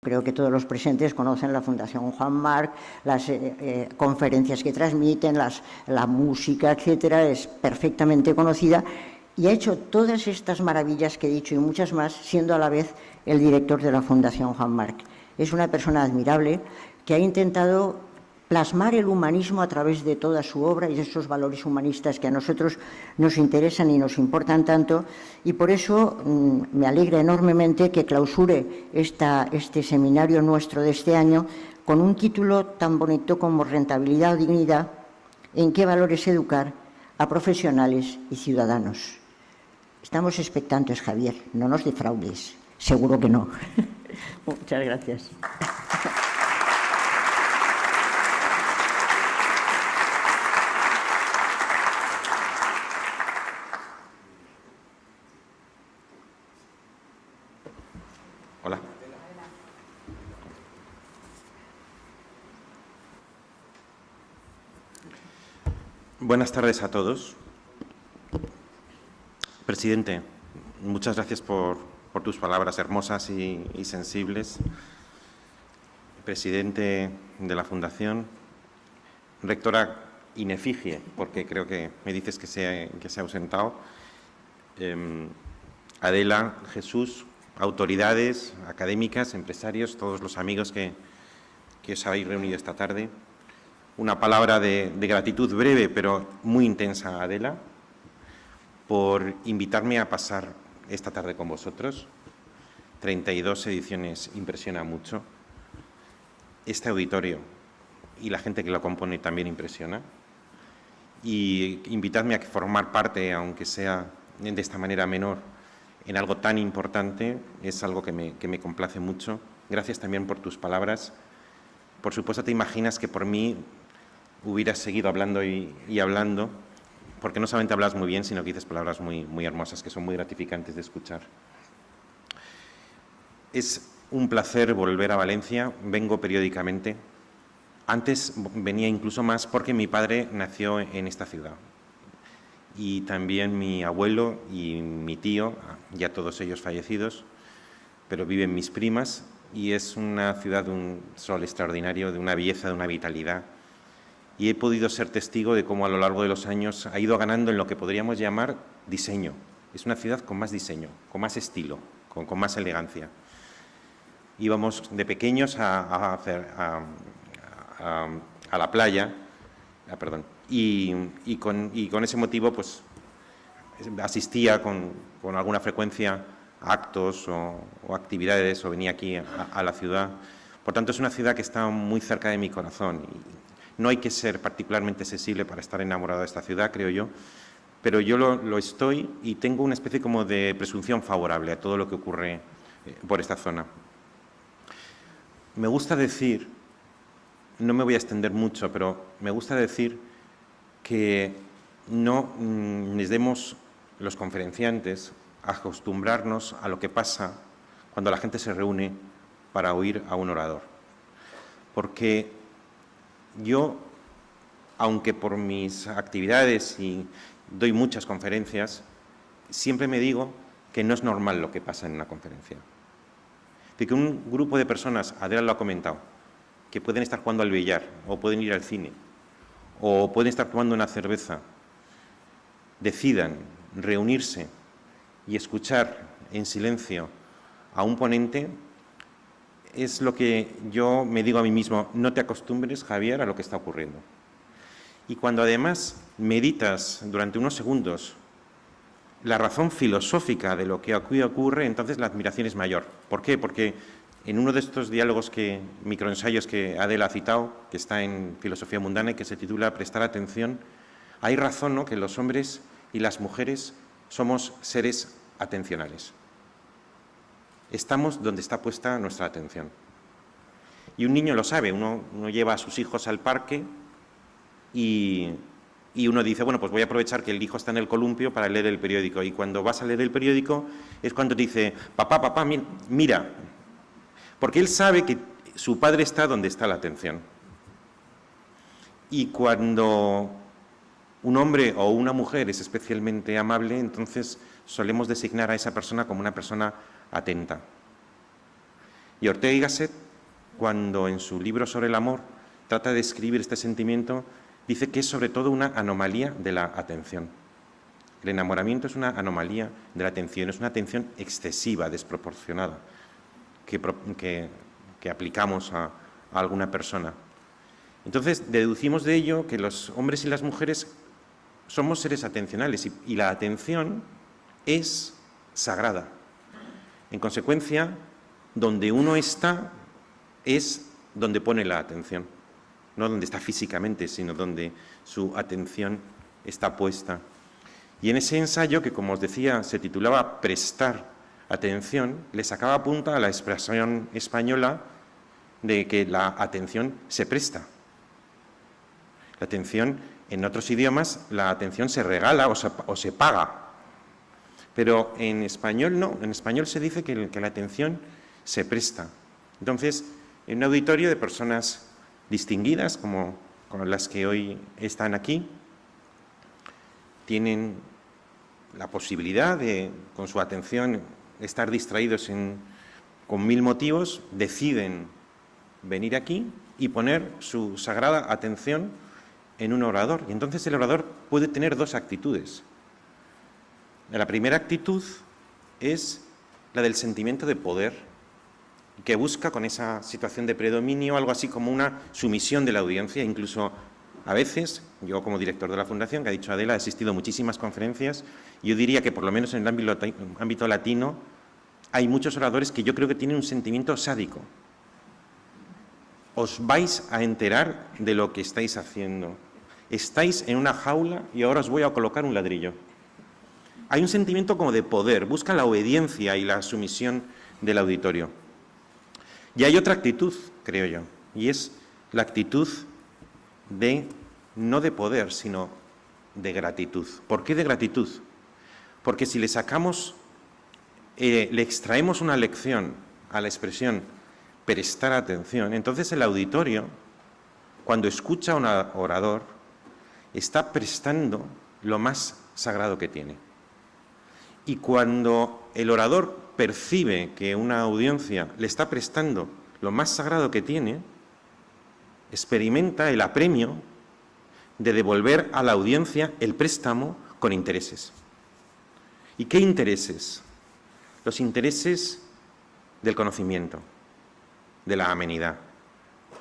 Creo que todos los presentes conocen la Fundación Juan Marc, las conferencias que transmiten, la música, etcétera, es perfectamente conocida y ha hecho todas estas maravillas que he dicho y muchas más, siendo a la vez el director de la Fundación Juan Marc. Es una persona admirable que ha intentado plasmar el humanismo a través de toda su obra y de esos valores humanistas que a nosotros nos interesan y nos importan tanto, y por eso me alegra enormemente que clausure este seminario nuestro de este año con un título tan bonito como Rentabilidad o Dignidad, en qué valores educar a profesionales y ciudadanos. Estamos expectantes, Javier, no nos defraudes, seguro que no. Muchas gracias. Hola. Buenas tardes a todos. Presidente, muchas gracias por tus palabras hermosas y sensibles. Presidente de la Fundación, rectora in effigie, porque creo que me dices que se ha ausentado, Adela, Jesús, autoridades académicas, empresarios, todos los amigos que os habéis reunido esta tarde. Una palabra de gratitud breve, pero muy intensa, Adela, por invitarme a pasar esta tarde con vosotros. 32 ediciones impresiona mucho. Este auditorio y la gente que lo compone también impresiona. Y invitarme a formar parte, aunque sea de esta manera menor, en algo tan importante, es algo que me complace mucho. Gracias también por tus palabras. Por supuesto, te imaginas que por mí hubieras seguido hablando y hablando, porque no solamente hablas muy bien, sino que dices palabras muy hermosas, que son muy gratificantes de escuchar. Es un placer volver a Valencia, vengo periódicamente. Antes venía incluso más porque mi padre nació en esta ciudad. Y también mi abuelo y mi tío, ya todos ellos fallecidos, pero viven mis primas, y es una ciudad de un sol extraordinario, de una belleza, de una vitalidad. Y he podido ser testigo de cómo a lo largo de los años ha ido ganando en lo que podríamos llamar diseño. Es una ciudad con más diseño, con más estilo, con más elegancia. Íbamos de pequeños a la playa, y con ese motivo pues asistía con alguna frecuencia a actos o actividades, o venía aquí a la ciudad. Por tanto, es una ciudad que está muy cerca de mi corazón. Y no hay que ser particularmente sensible para estar enamorado de esta ciudad, creo yo, pero yo lo estoy, y tengo una especie como de presunción favorable a todo lo que ocurre por esta zona. Me gusta decir, no me voy a extender mucho, pero me gusta decir que no les demos los conferenciantes a acostumbrarnos a lo que pasa cuando la gente se reúne para oír a un orador. Porque yo, aunque por mis actividades y doy muchas conferencias, siempre me digo que no es normal lo que pasa en una conferencia. De que un grupo de personas, Adela lo ha comentado, que pueden estar jugando al billar, o pueden ir al cine, o pueden estar tomando una cerveza, decidan reunirse y escuchar en silencio a un ponente, es lo que yo me digo a mí mismo: no te acostumbres, Javier, a lo que está ocurriendo. Y cuando además meditas durante unos segundos la razón filosófica de lo que aquí ocurre, entonces la admiración es mayor. ¿Por qué? Porque en uno de estos diálogos, microensayos que Adela ha citado, que está en Filosofía Mundana y que se titula Prestar atención, hay razón, ¿no?, que los hombres y las mujeres somos seres atencionales. Estamos donde está puesta nuestra atención. Y un niño lo sabe, uno lleva a sus hijos al parque y uno dice, bueno, pues voy a aprovechar que el hijo está en el columpio para leer el periódico. Y cuando vas a leer el periódico es cuando te dice, papá, mira. Porque él sabe que su padre está donde está la atención. Y cuando un hombre o una mujer es especialmente amable, entonces solemos designar a esa persona como una persona atenta. Y Ortega y Gasset, cuando en su libro sobre el amor trata de describir este sentimiento, dice que es sobre todo una anomalía de la atención. El enamoramiento es una anomalía de la atención, es una atención excesiva, desproporcionada, que aplicamos a alguna persona. Entonces, deducimos de ello que los hombres y las mujeres somos seres atencionales y la atención es sagrada. En consecuencia, donde uno está es donde pone la atención, no donde está físicamente, sino donde su atención está puesta. Y en ese ensayo, que como os decía, se titulaba Prestar atención, le sacaba punta a la expresión española de que la atención se presta. La atención, en otros idiomas, la atención se regala o se paga. Pero en español no, en español se dice que la atención se presta. Entonces, en un auditorio de personas distinguidas, como las que hoy están aquí, tienen la posibilidad de, con su atención, estar distraídos con 1000 motivos, deciden venir aquí y poner su sagrada atención en un orador. Y entonces el orador puede tener dos actitudes. La primera actitud es la del sentimiento de poder, que busca con esa situación de predominio algo así como una sumisión de la audiencia. Incluso a veces, yo como director de la Fundación, que ha dicho Adela, he asistido a muchísimas conferencias, y yo diría que por lo menos en el ámbito latino hay muchos oradores que yo creo que tienen un sentimiento sádico. Os vais a enterar de lo que estáis haciendo. Estáis en una jaula y ahora os voy a colocar un ladrillo. Hay un sentimiento como de poder, busca la obediencia y la sumisión del auditorio. Y hay otra actitud, creo yo, y es la actitud no de poder, sino de gratitud. ¿Por qué de gratitud? Porque si le extraemos una lección a la expresión prestar atención, entonces el auditorio, cuando escucha a un orador, está prestando lo más sagrado que tiene. Y cuando el orador percibe que una audiencia le está prestando lo más sagrado que tiene, experimenta el apremio de devolver a la audiencia el préstamo con intereses. ¿Y qué intereses? Los intereses del conocimiento, de la amenidad,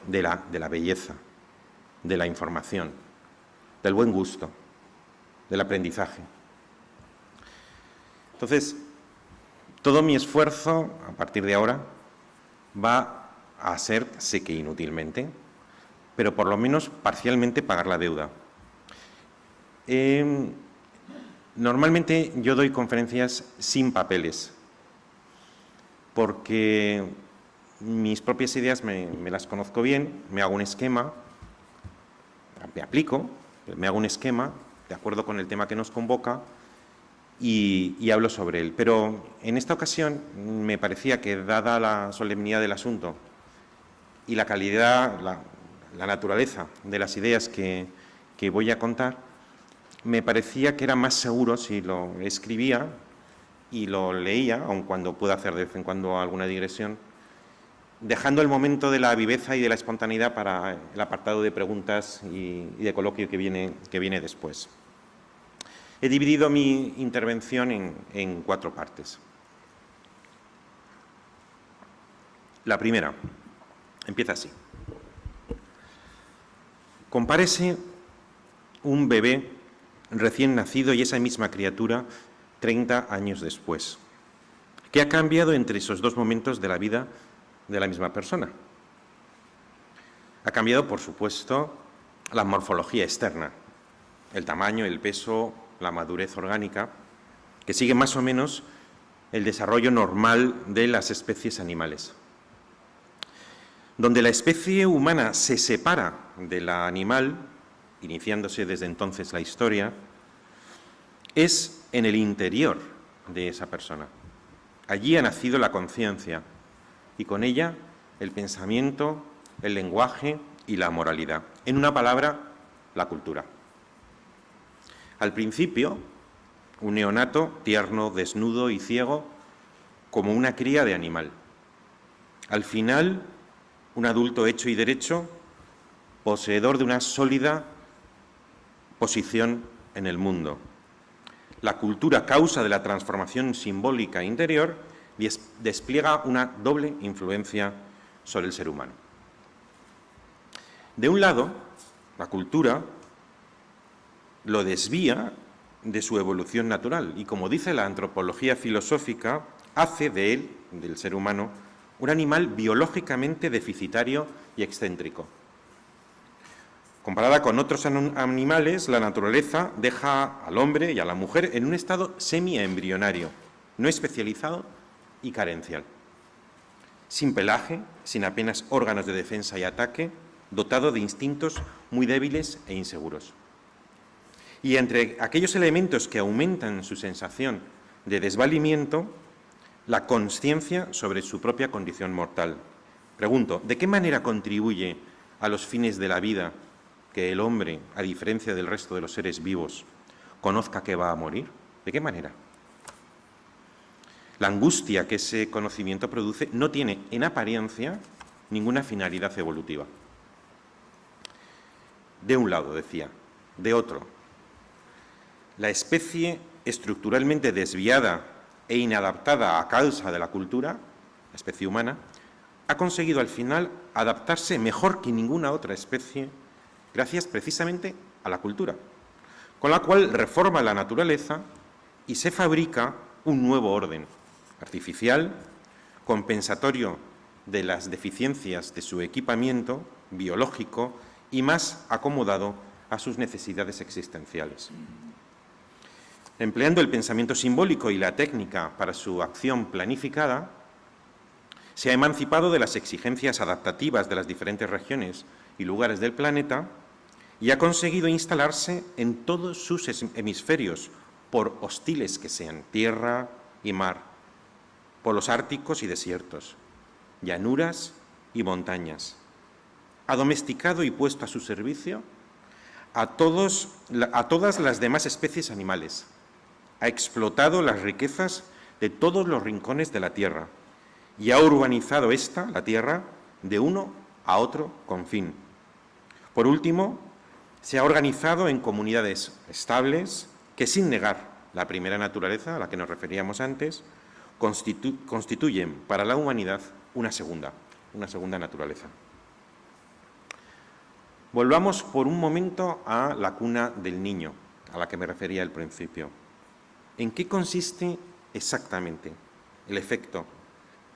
de la belleza, de la información, del buen gusto, del aprendizaje. Entonces, todo mi esfuerzo, a partir de ahora, va a ser, sé que inútilmente, pero por lo menos parcialmente pagar la deuda. Normalmente yo doy conferencias sin papeles, porque mis propias ideas me las conozco bien, me hago un esquema, me aplico, me hago un esquema de acuerdo con el tema que nos convoca y hablo sobre él. Pero en esta ocasión me parecía que, dada la solemnidad del asunto y la calidad, la naturaleza de las ideas que voy a contar, me parecía que era más seguro si lo escribía y lo leía, aun cuando pueda hacer de vez en cuando alguna digresión, dejando el momento de la viveza y de la espontaneidad para el apartado de preguntas y de coloquio que viene después. He dividido mi intervención en 4 partes. La primera empieza así. Compárese un bebé recién nacido y esa misma criatura 30 años después. ¿Qué ha cambiado entre esos 2 momentos de la vida de la misma persona? Ha cambiado, por supuesto, la morfología externa, el tamaño, el peso, la madurez orgánica, que sigue más o menos el desarrollo normal de las especies animales. Donde la especie humana se separa de la animal, iniciándose desde entonces la historia, es en el interior de esa persona. Allí ha nacido la conciencia y con ella el pensamiento, el lenguaje y la moralidad. En una palabra, la cultura. Al principio, un neonato tierno, desnudo y ciego, como una cría de animal. Al final, un adulto hecho y derecho, poseedor de una sólida posición en el mundo. La cultura, causa de la transformación simbólica interior, despliega una doble influencia sobre el ser humano. De un lado, la cultura lo desvía de su evolución natural y, como dice la antropología filosófica, hace de él, del ser humano, un animal biológicamente deficitario y excéntrico. Comparada con otros animales, la naturaleza deja al hombre y a la mujer en un estado semi-embrionario, no especializado y carencial. Sin pelaje, sin apenas órganos de defensa y ataque, dotado de instintos muy débiles e inseguros. Y entre aquellos elementos que aumentan su sensación de desvalimiento, la consciencia sobre su propia condición mortal. Pregunto, ¿de qué manera contribuye a los fines de la vida que el hombre, a diferencia del resto de los seres vivos, conozca que va a morir? ¿De qué manera? La angustia que ese conocimiento produce no tiene, en apariencia, ninguna finalidad evolutiva. De un lado, decía, de otro. La especie estructuralmente desviada e inadaptada a causa de la cultura, la especie humana, ha conseguido al final adaptarse mejor que ninguna otra especie gracias precisamente a la cultura, con la cual reforma la naturaleza y se fabrica un nuevo orden artificial, compensatorio de las deficiencias de su equipamiento biológico y más acomodado a sus necesidades existenciales. Empleando el pensamiento simbólico y la técnica para su acción planificada, se ha emancipado de las exigencias adaptativas de las diferentes regiones y lugares del planeta y ha conseguido instalarse en todos sus hemisferios, por hostiles que sean tierra y mar, polos árticos y desiertos, llanuras y montañas. Ha domesticado y puesto a su servicio a todas las demás especies animales. Ha explotado las riquezas de todos los rincones de la tierra y ha urbanizado la tierra, de uno a otro confín. Por último, se ha organizado en comunidades estables que, sin negar la primera naturaleza a la que nos referíamos antes, constituyen para la humanidad una segunda naturaleza. Volvamos por un momento a la cuna del niño, a la que me refería al principio. ¿En qué consiste exactamente el efecto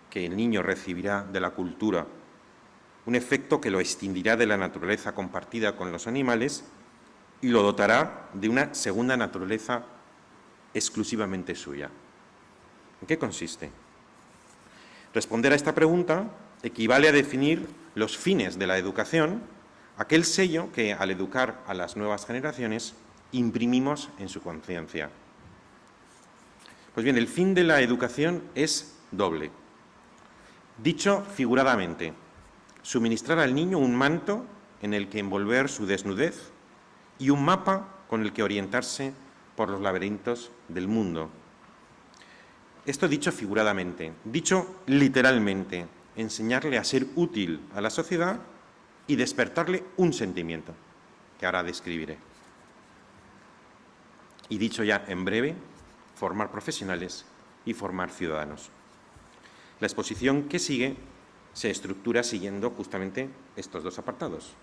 que el niño recibirá de la cultura? Un efecto que lo extinguirá de la naturaleza compartida con los animales y lo dotará de una segunda naturaleza exclusivamente suya. ¿En qué consiste? Responder a esta pregunta equivale a definir los fines de la educación, aquel sello que, al educar a las nuevas generaciones, imprimimos en su conciencia. Pues bien, el fin de la educación es doble. Dicho figuradamente, suministrar al niño un manto en el que envolver su desnudez y un mapa con el que orientarse por los laberintos del mundo. Esto dicho figuradamente. Dicho literalmente, enseñarle a ser útil a la sociedad y despertarle un sentimiento, que ahora describiré. Y dicho ya en breve, formar profesionales y formar ciudadanos. La exposición que sigue se estructura siguiendo justamente estos dos apartados.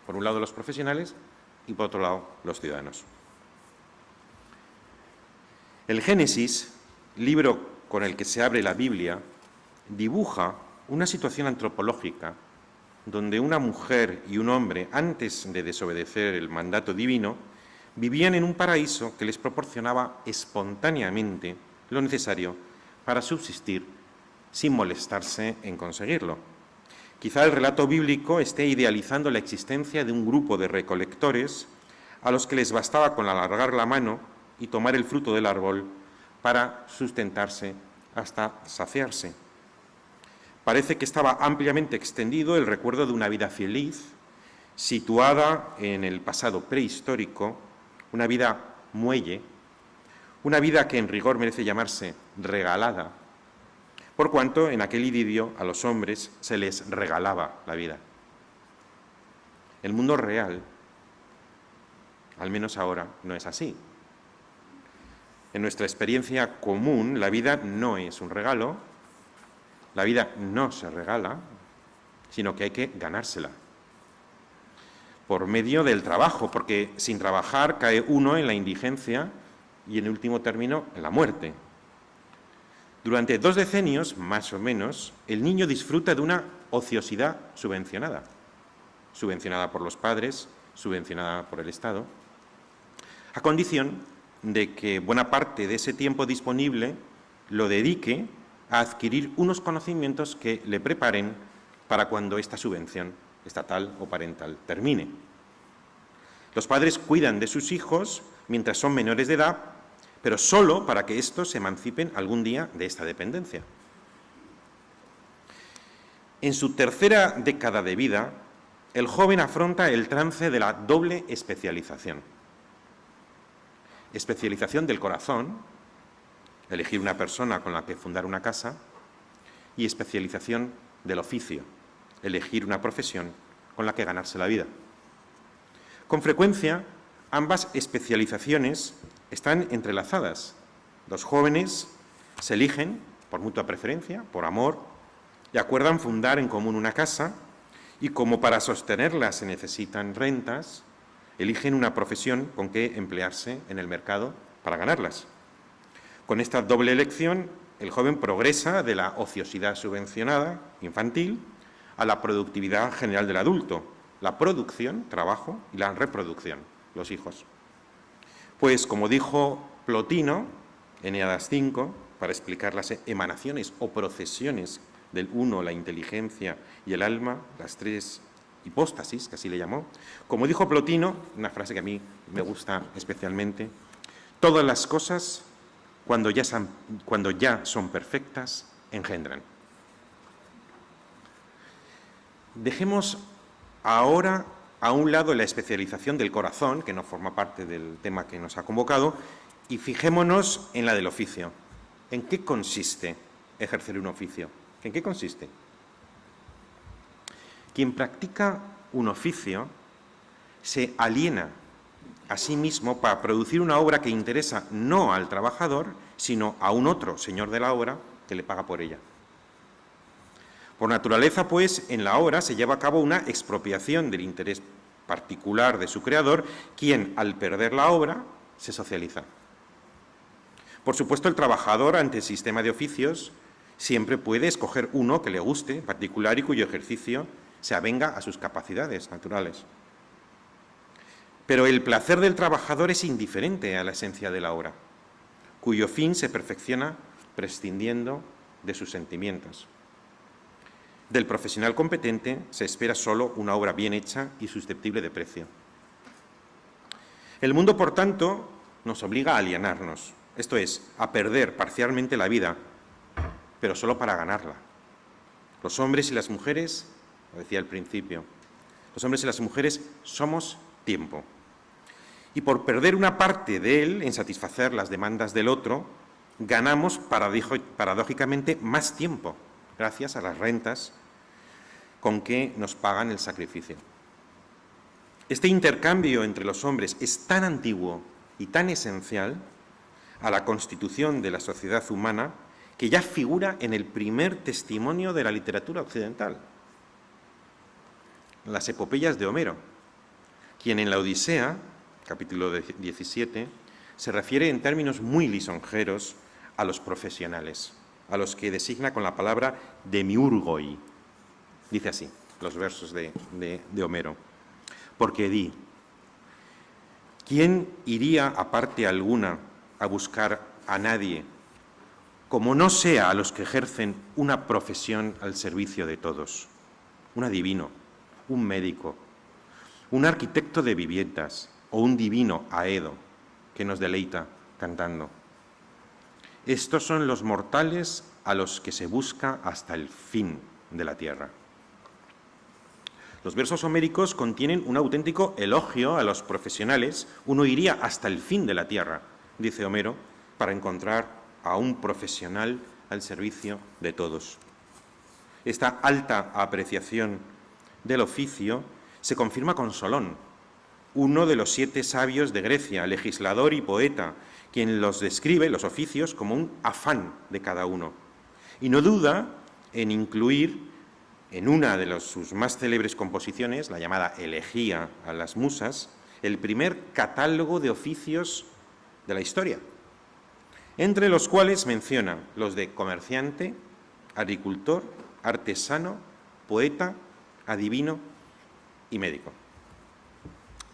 Por un lado, los profesionales y, por otro lado, los ciudadanos. El Génesis, libro con el que se abre la Biblia, dibuja una situación antropológica donde una mujer y un hombre, antes de desobedecer el mandato divino, vivían en un paraíso que les proporcionaba espontáneamente lo necesario para subsistir sin molestarse en conseguirlo. Quizá el relato bíblico esté idealizando la existencia de un grupo de recolectores a los que les bastaba con alargar la mano y tomar el fruto del árbol para sustentarse hasta saciarse. Parece que estaba ampliamente extendido el recuerdo de una vida feliz, situada en el pasado prehistórico, una vida muelle, una vida que en rigor merece llamarse regalada, por cuanto en aquel idilio a los hombres se les regalaba la vida. El mundo real, al menos ahora, no es así. En nuestra experiencia común, la vida no es un regalo, la vida no se regala, sino que hay que ganársela por medio del trabajo, porque sin trabajar cae uno en la indigencia y, en último término, en la muerte. Durante 2 decenios, más o menos, el niño disfruta de una ociosidad subvencionada por los padres, subvencionada por el Estado, a condición de que buena parte de ese tiempo disponible lo dedique a adquirir unos conocimientos que le preparen para cuando esta subvención estatal o parental termine. Los padres cuidan de sus hijos mientras son menores de edad, pero solo para que estos se emancipen algún día de esta dependencia. En su tercera década de vida, el joven afronta el trance de la doble especialización. Especialización del corazón, elegir una persona con la que fundar una casa, y especialización del oficio, elegir una profesión con la que ganarse la vida. Con frecuencia, ambas especializaciones están entrelazadas. Los jóvenes se eligen por mutua preferencia, por amor, y acuerdan fundar en común una casa, y como para sostenerla se necesitan rentas, eligen una profesión con que emplearse en el mercado para ganarlas. Con esta doble elección, el joven progresa de la ociosidad subvencionada, infantil, a la productividad general del adulto, la producción, trabajo, y la reproducción, los hijos. Pues, como dijo Plotino, Eneadas 5, para explicar las emanaciones o procesiones del uno, la inteligencia y el alma, las 3 hipóstasis, que así le llamó, como dijo Plotino, una frase que a mí me gusta especialmente: todas las cosas, cuando ya son perfectas, engendran. Dejemos ahora a un lado la especialización del corazón, que no forma parte del tema que nos ha convocado, y fijémonos en la del oficio. ¿En qué consiste ejercer un oficio? ¿En qué consiste? Quien practica un oficio se aliena a sí mismo para producir una obra que interesa no al trabajador, sino a un otro señor de la obra que le paga por ella. Por naturaleza, pues, en la obra se lleva a cabo una expropiación del interés particular de su creador, quien, al perder la obra, se socializa. Por supuesto, el trabajador, ante el sistema de oficios, siempre puede escoger uno que le guste, en particular, y cuyo ejercicio se avenga a sus capacidades naturales. Pero el placer del trabajador es indiferente a la esencia de la obra, cuyo fin se perfecciona prescindiendo de sus sentimientos. Del profesional competente se espera solo una obra bien hecha y susceptible de precio. El mundo, por tanto, nos obliga a alienarnos, esto es, a perder parcialmente la vida, pero solo para ganarla. Los hombres y las mujeres, lo decía al principio, los hombres y las mujeres somos tiempo. Y por perder una parte de él en satisfacer las demandas del otro, ganamos paradójicamente más tiempo, gracias a las rentas con que nos pagan el sacrificio. Este intercambio entre los hombres es tan antiguo y tan esencial a la constitución de la sociedad humana que ya figura en el primer testimonio de la literatura occidental, las epopeyas de Homero, quien en la Odisea, capítulo 17, se refiere en términos muy lisonjeros a los profesionales, a los que designa con la palabra demiurgoi. Dice así, los versos de Homero. Porque di, ¿quién iría a parte alguna a buscar a nadie, como no sea a los que ejercen una profesión al servicio de todos? Un adivino, un médico, un arquitecto de viviendas o un divino aedo que nos deleita cantando. Estos son los mortales a los que se busca hasta el fin de la tierra. Los versos homéricos contienen un auténtico elogio a los profesionales. Uno iría hasta el fin de la tierra, dice Homero, para encontrar a un profesional al servicio de todos. Esta alta apreciación del oficio se confirma con Solón, uno de los 7 sabios de Grecia, legislador y poeta, quien los describe, los oficios, como un afán de cada uno. Y no duda en incluir en una de sus más célebres composiciones, la llamada Elegía a las Musas, el primer catálogo de oficios de la historia, entre los cuales menciona los de comerciante, agricultor, artesano, poeta, adivino y médico.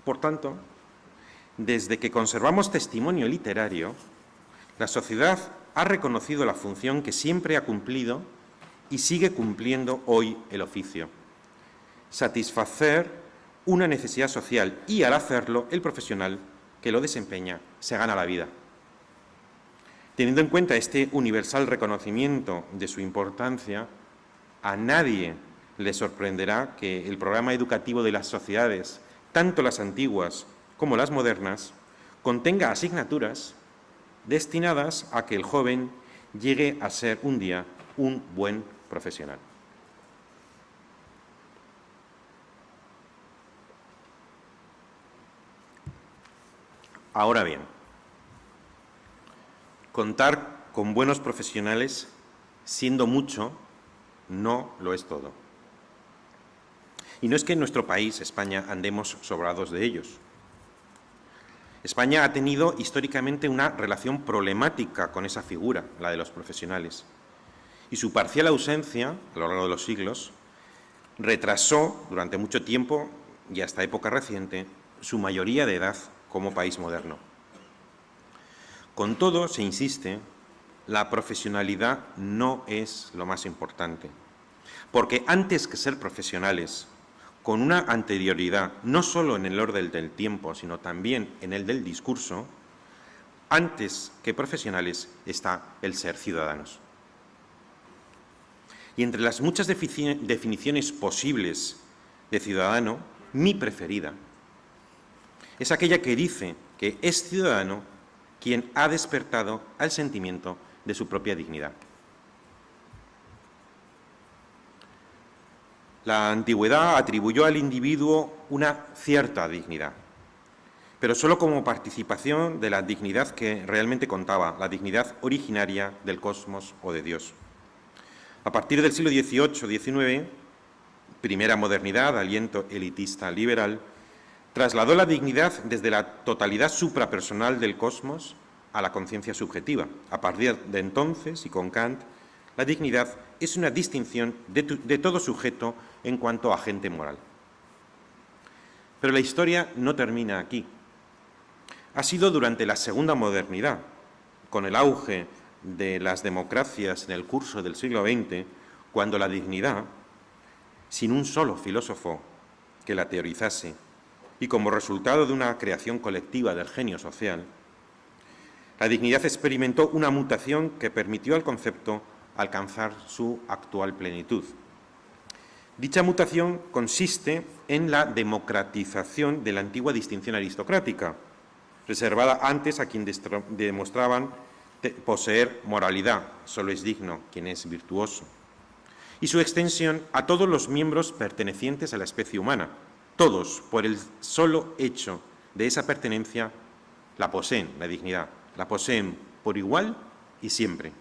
Por tanto, desde que conservamos testimonio literario, la sociedad ha reconocido la función que siempre ha cumplido y sigue cumpliendo hoy el oficio: satisfacer una necesidad social, y al hacerlo, el profesional que lo desempeña se gana la vida. Teniendo en cuenta este universal reconocimiento de su importancia, a nadie le sorprenderá que el programa educativo de las sociedades, tanto las antiguas como las modernas, contenga asignaturas destinadas a que el joven llegue a ser un día un buen profesional. Ahora bien, contar con buenos profesionales, siendo mucho, no lo es todo. Y no es que en nuestro país, España, andemos sobrados de ellos. España ha tenido históricamente una relación problemática con esa figura, la de los profesionales, y su parcial ausencia, a lo largo de los siglos, retrasó durante mucho tiempo, y hasta época reciente, su mayoría de edad como país moderno. Con todo, se insiste, la profesionalidad no es lo más importante, porque antes que ser profesionales, con una anterioridad, no solo en el orden del tiempo, sino también en el del discurso, antes que profesionales está el ser ciudadanos. Y entre las muchas definiciones posibles de ciudadano, mi preferida es aquella que dice que es ciudadano quien ha despertado al sentimiento de su propia dignidad. La antigüedad atribuyó al individuo una cierta dignidad, pero solo como participación de la dignidad que realmente contaba, la dignidad originaria del cosmos o de Dios. A partir del siglo XVIII-XIX, primera modernidad, aliento elitista liberal, trasladó la dignidad desde la totalidad suprapersonal del cosmos a la conciencia subjetiva. A partir de entonces, y con Kant, la dignidad es una distinción de todo sujeto en cuanto a agente moral. Pero la historia no termina aquí. Ha sido durante la segunda modernidad, con el auge de las democracias en el curso del siglo XX, cuando la dignidad, sin un solo filósofo que la teorizase, y como resultado de una creación colectiva del genio social, la dignidad experimentó una mutación que permitió al concepto alcanzar su actual plenitud. Dicha mutación consiste en la democratización de la antigua distinción aristocrática, reservada antes a quien demostraban poseer moralidad, solo es digno quien es virtuoso, y su extensión a todos los miembros pertenecientes a la especie humana. Todos, por el solo hecho de esa pertenencia, la poseen, la dignidad, la poseen por igual y siempre.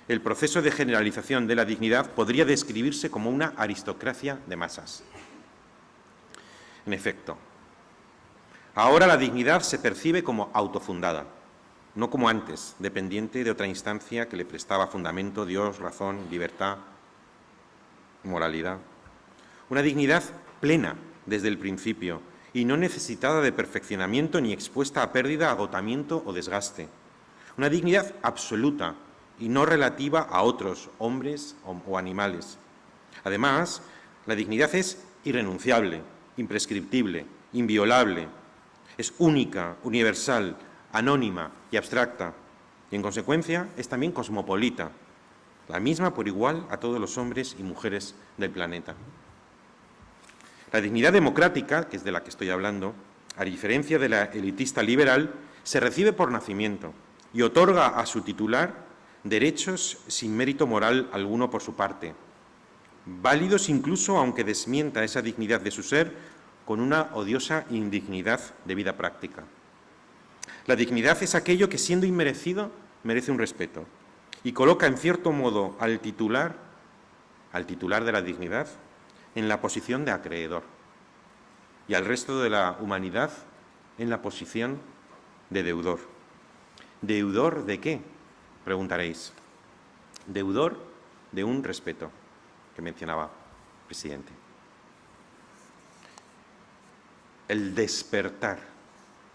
El proceso de generalización de la dignidad podría describirse como una aristocracia de masas. En efecto, ahora la dignidad se percibe como autofundada, no como antes, dependiente de otra instancia que le prestaba fundamento, Dios, razón, libertad, moralidad. Una dignidad plena desde el principio y no necesitada de perfeccionamiento ni expuesta a pérdida, agotamiento o desgaste. Una dignidad absoluta y no relativa a otros hombres o animales. Además, la dignidad es irrenunciable, imprescriptible, inviolable, es única, universal, anónima y abstracta, y en consecuencia es también cosmopolita, la misma por igual a todos los hombres y mujeres del planeta. La dignidad democrática, que es de la que estoy hablando, a diferencia de la elitista liberal, se recibe por nacimiento y otorga a su titular derechos sin mérito moral alguno por su parte, válidos incluso aunque desmienta esa dignidad de su ser con una odiosa indignidad de vida práctica. La dignidad es aquello que, siendo inmerecido, merece un respeto y coloca, en cierto modo, al titular de la dignidad en la posición de acreedor y al resto de la humanidad en la posición de deudor. ¿Deudor de qué?, preguntaréis. Deudor de un respeto que mencionaba el presidente. El despertar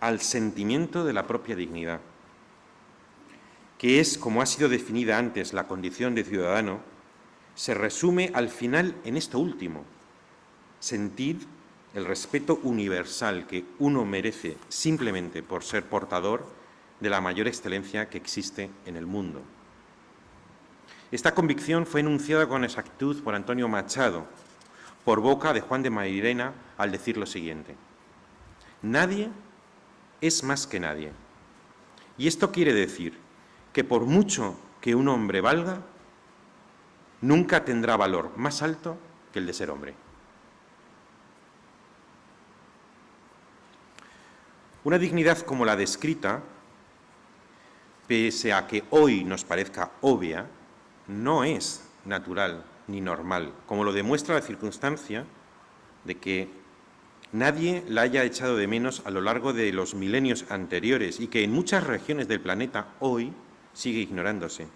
al sentimiento de la propia dignidad, que es, como ha sido definida antes, la condición de ciudadano, se resume al final en esto último: sentir el respeto universal que uno merece simplemente por ser portador de la mayor excelencia que existe en el mundo. Esta convicción fue enunciada con exactitud por Antonio Machado, por boca de Juan de Mairena, al decir lo siguiente: nadie es más que nadie. Y esto quiere decir que por mucho que un hombre valga, nunca tendrá valor más alto que el de ser hombre. Una dignidad como la descrita, pese a que hoy nos parezca obvia, no es natural ni normal, como lo demuestra la circunstancia de que nadie la haya echado de menos a lo largo de los milenios anteriores y que en muchas regiones del planeta hoy sigue ignorándose.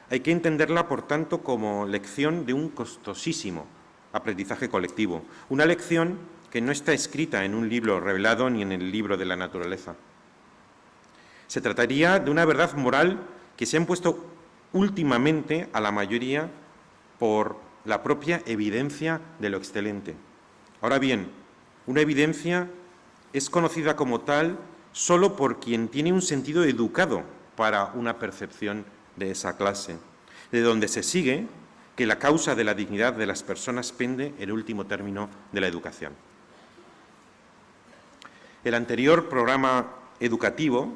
Hay que entenderla, por tanto, como lección de un costosísimo aprendizaje colectivo, una lección que no está escrita en un libro revelado ni en el libro de la naturaleza. Se trataría de una verdad moral que se ha impuesto últimamente a la mayoría por la propia evidencia de lo excelente. Ahora bien, una evidencia es conocida como tal solo por quien tiene un sentido educado para una percepción de esa clase, de donde se sigue que la causa de la dignidad de las personas pende, en último término, de la educación. El anterior programa educativo,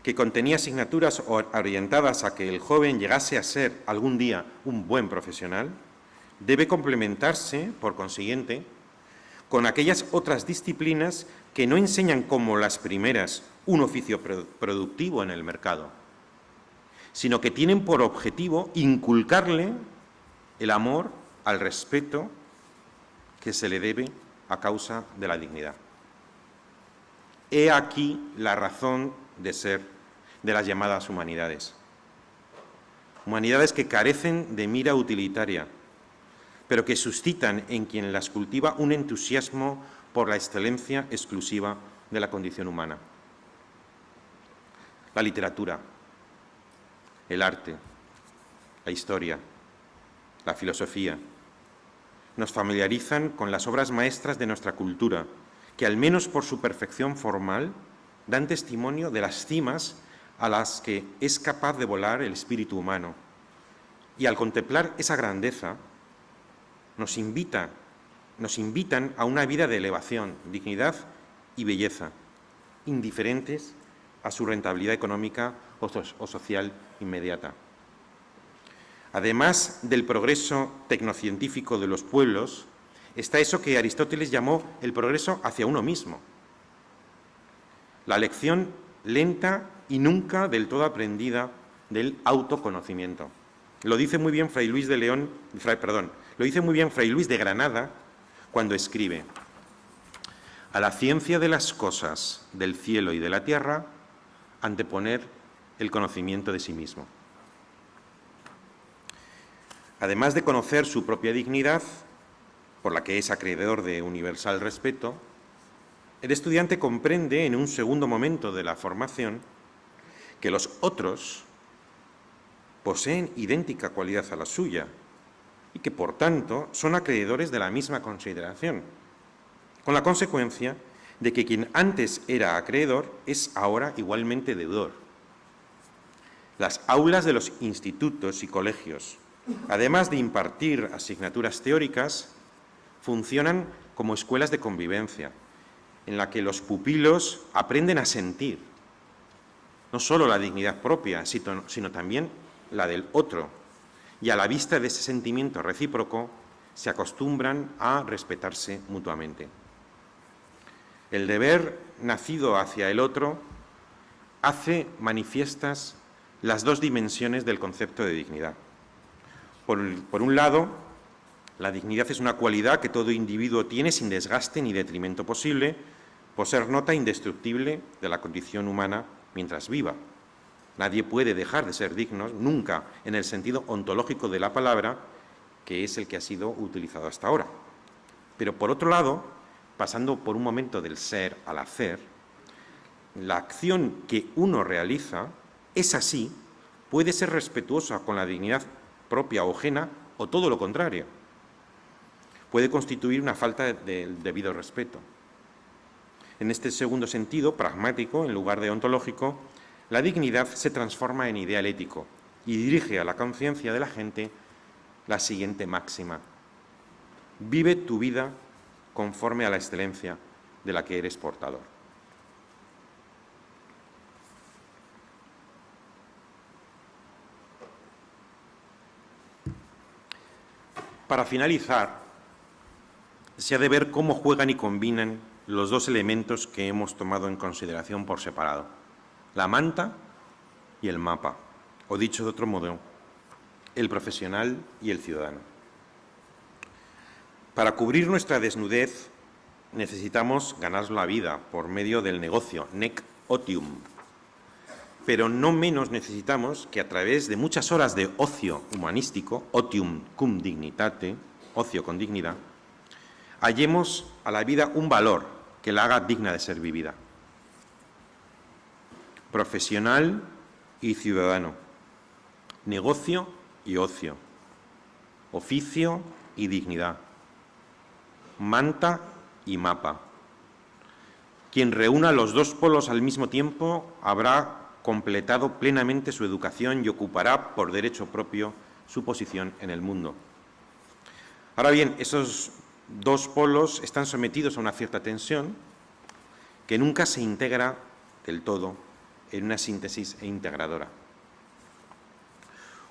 que contenía asignaturas orientadas a que el joven llegase a ser algún día un buen profesional, debe complementarse, por consiguiente, con aquellas otras disciplinas que no enseñan como las primeras un oficio productivo en el mercado, sino que tienen por objetivo inculcarle el amor al respeto que se le debe a causa de la dignidad. He aquí la razón de ser de las llamadas humanidades. Humanidades que carecen de mira utilitaria, pero que suscitan en quien las cultiva un entusiasmo por la excelencia exclusiva de la condición humana. La literatura, el arte, la historia, la filosofía, nos familiarizan con las obras maestras de nuestra cultura, que al menos por su perfección formal dan testimonio de las cimas a las que es capaz de volar el espíritu humano. Y al contemplar esa grandeza, nos invitan a una vida de elevación, dignidad y belleza, indiferentes a su rentabilidad económica o social inmediata. Además del progreso tecnocientífico de los pueblos, está eso que Aristóteles llamó el progreso hacia uno mismo. La lección lenta y nunca del todo aprendida del autoconocimiento. Lo dice muy bien Fray Luis de Granada cuando escribe: a la ciencia de las cosas del cielo y de la tierra, anteponer el conocimiento de sí mismo. Además de conocer su propia dignidad, por la que es acreedor de universal respeto, el estudiante comprende en un segundo momento de la formación que los otros poseen idéntica cualidad a la suya y que, por tanto, son acreedores de la misma consideración, con la consecuencia de que quien antes era acreedor es ahora igualmente deudor. Las aulas de los institutos y colegios, además de impartir asignaturas teóricas, funcionan como escuelas de convivencia, en la que los pupilos aprenden a sentir no solo la dignidad propia, sino también la del otro, y a la vista de ese sentimiento recíproco se acostumbran a respetarse mutuamente. El deber nacido hacia el otro hace manifiestas las dos dimensiones del concepto de dignidad. Por un lado, la dignidad es una cualidad que todo individuo tiene sin desgaste ni detrimento posible, por ser nota indestructible de la condición humana mientras viva. Nadie puede dejar de ser digno, nunca, en el sentido ontológico de la palabra, que es el que ha sido utilizado hasta ahora. Pero, por otro lado, pasando por un momento del ser al hacer, la acción que uno realiza, es así, puede ser respetuosa con la dignidad propia o ajena, o todo lo contrario. Puede constituir una falta del debido respeto. En este segundo sentido, pragmático, en lugar de ontológico, la dignidad se transforma en ideal ético y dirige a la conciencia de la gente la siguiente máxima: vive tu vida conforme a la excelencia de la que eres portador. Para finalizar, se ha de ver cómo juegan y combinan los dos elementos que hemos tomado en consideración por separado: la manta y el mapa, o dicho de otro modo, el profesional y el ciudadano. Para cubrir nuestra desnudez necesitamos ganar la vida por medio del negocio, nec otium, pero no menos necesitamos que a través de muchas horas de ocio humanístico, otium cum dignitate, ocio con dignidad, hallemos a la vida un valor que la haga digna de ser vivida. Profesional y ciudadano, negocio y ocio, oficio y dignidad, manta y mapa. Quien reúna los dos polos al mismo tiempo habrá completado plenamente su educación y ocupará por derecho propio su posición en el mundo. Ahora bien, esos dos polos están sometidos a una cierta tensión que nunca se integra del todo en una síntesis integradora.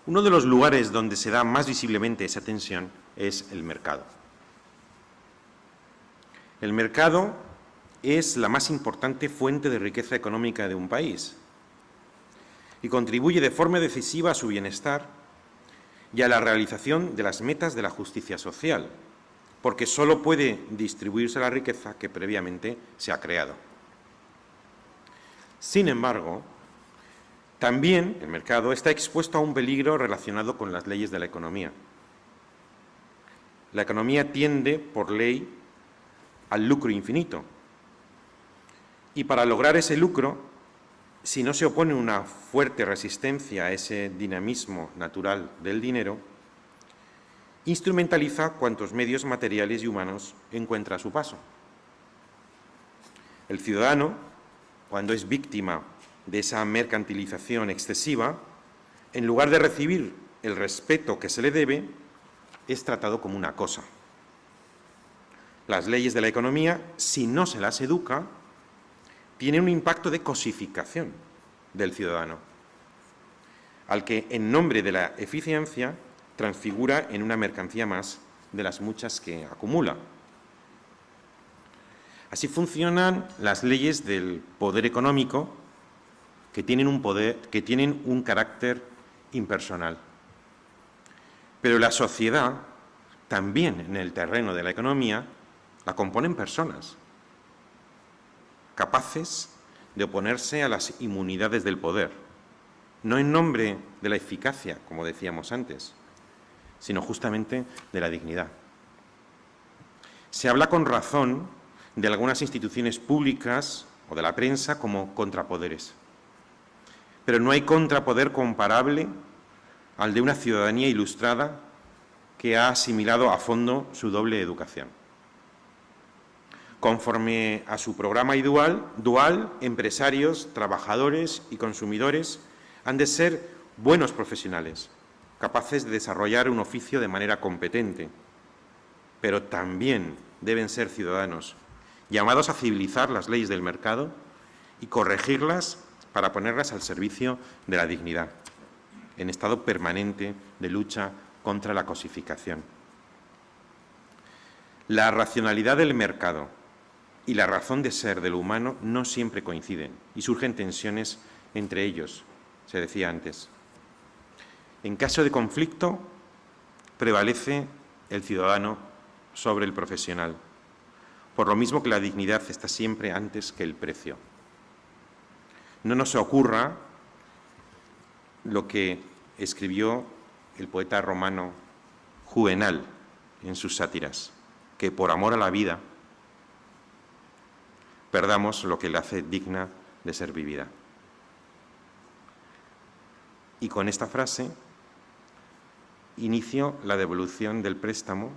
Uno de los lugares donde se da más visiblemente esa tensión es el mercado. El mercado es la más importante fuente de riqueza económica de un país y contribuye de forma decisiva a su bienestar y a la realización de las metas de la justicia social, porque solo puede distribuirse la riqueza que previamente se ha creado. Sin embargo, también el mercado está expuesto a un peligro relacionado con las leyes de la economía. La economía tiende, por ley, al lucro infinito. Y para lograr ese lucro, si no se opone una fuerte resistencia a ese dinamismo natural del dinero, instrumentaliza cuantos medios materiales y humanos encuentra a su paso. El ciudadano, cuando es víctima de esa mercantilización excesiva, en lugar de recibir el respeto que se le debe, es tratado como una cosa. Las leyes de la economía, si no se las educa, tienen un impacto de cosificación del ciudadano, al que, en nombre de la eficiencia, transfigura en una mercancía más de las muchas que acumula. Así funcionan las leyes del poder económico, que tienen un carácter impersonal. Pero la sociedad, también en el terreno de la economía, la componen personas capaces de oponerse a las inmunidades del poder, no en nombre de la eficacia, como decíamos antes, sino justamente de la dignidad. Se habla con razón de algunas instituciones públicas o de la prensa como contrapoderes, pero no hay contrapoder comparable al de una ciudadanía ilustrada que ha asimilado a fondo su doble educación. Conforme a su programa dual, empresarios, trabajadores y consumidores han de ser buenos profesionales, capaces de desarrollar un oficio de manera competente, pero también deben ser ciudadanos, llamados a civilizar las leyes del mercado y corregirlas para ponerlas al servicio de la dignidad. en estado permanente de lucha contra la cosificación. La racionalidad del mercado y la razón de ser del humano no siempre coinciden y surgen tensiones entre ellos, se decía antes. En caso de conflicto, prevalece el ciudadano sobre el profesional, por lo mismo que la dignidad está siempre antes que el precio. No nos ocurra lo que escribió el poeta romano Juvenal en sus sátiras, que por amor a la vida perdamos lo que la hace digna de ser vivida. Y con esta frase inicio la devolución del préstamo,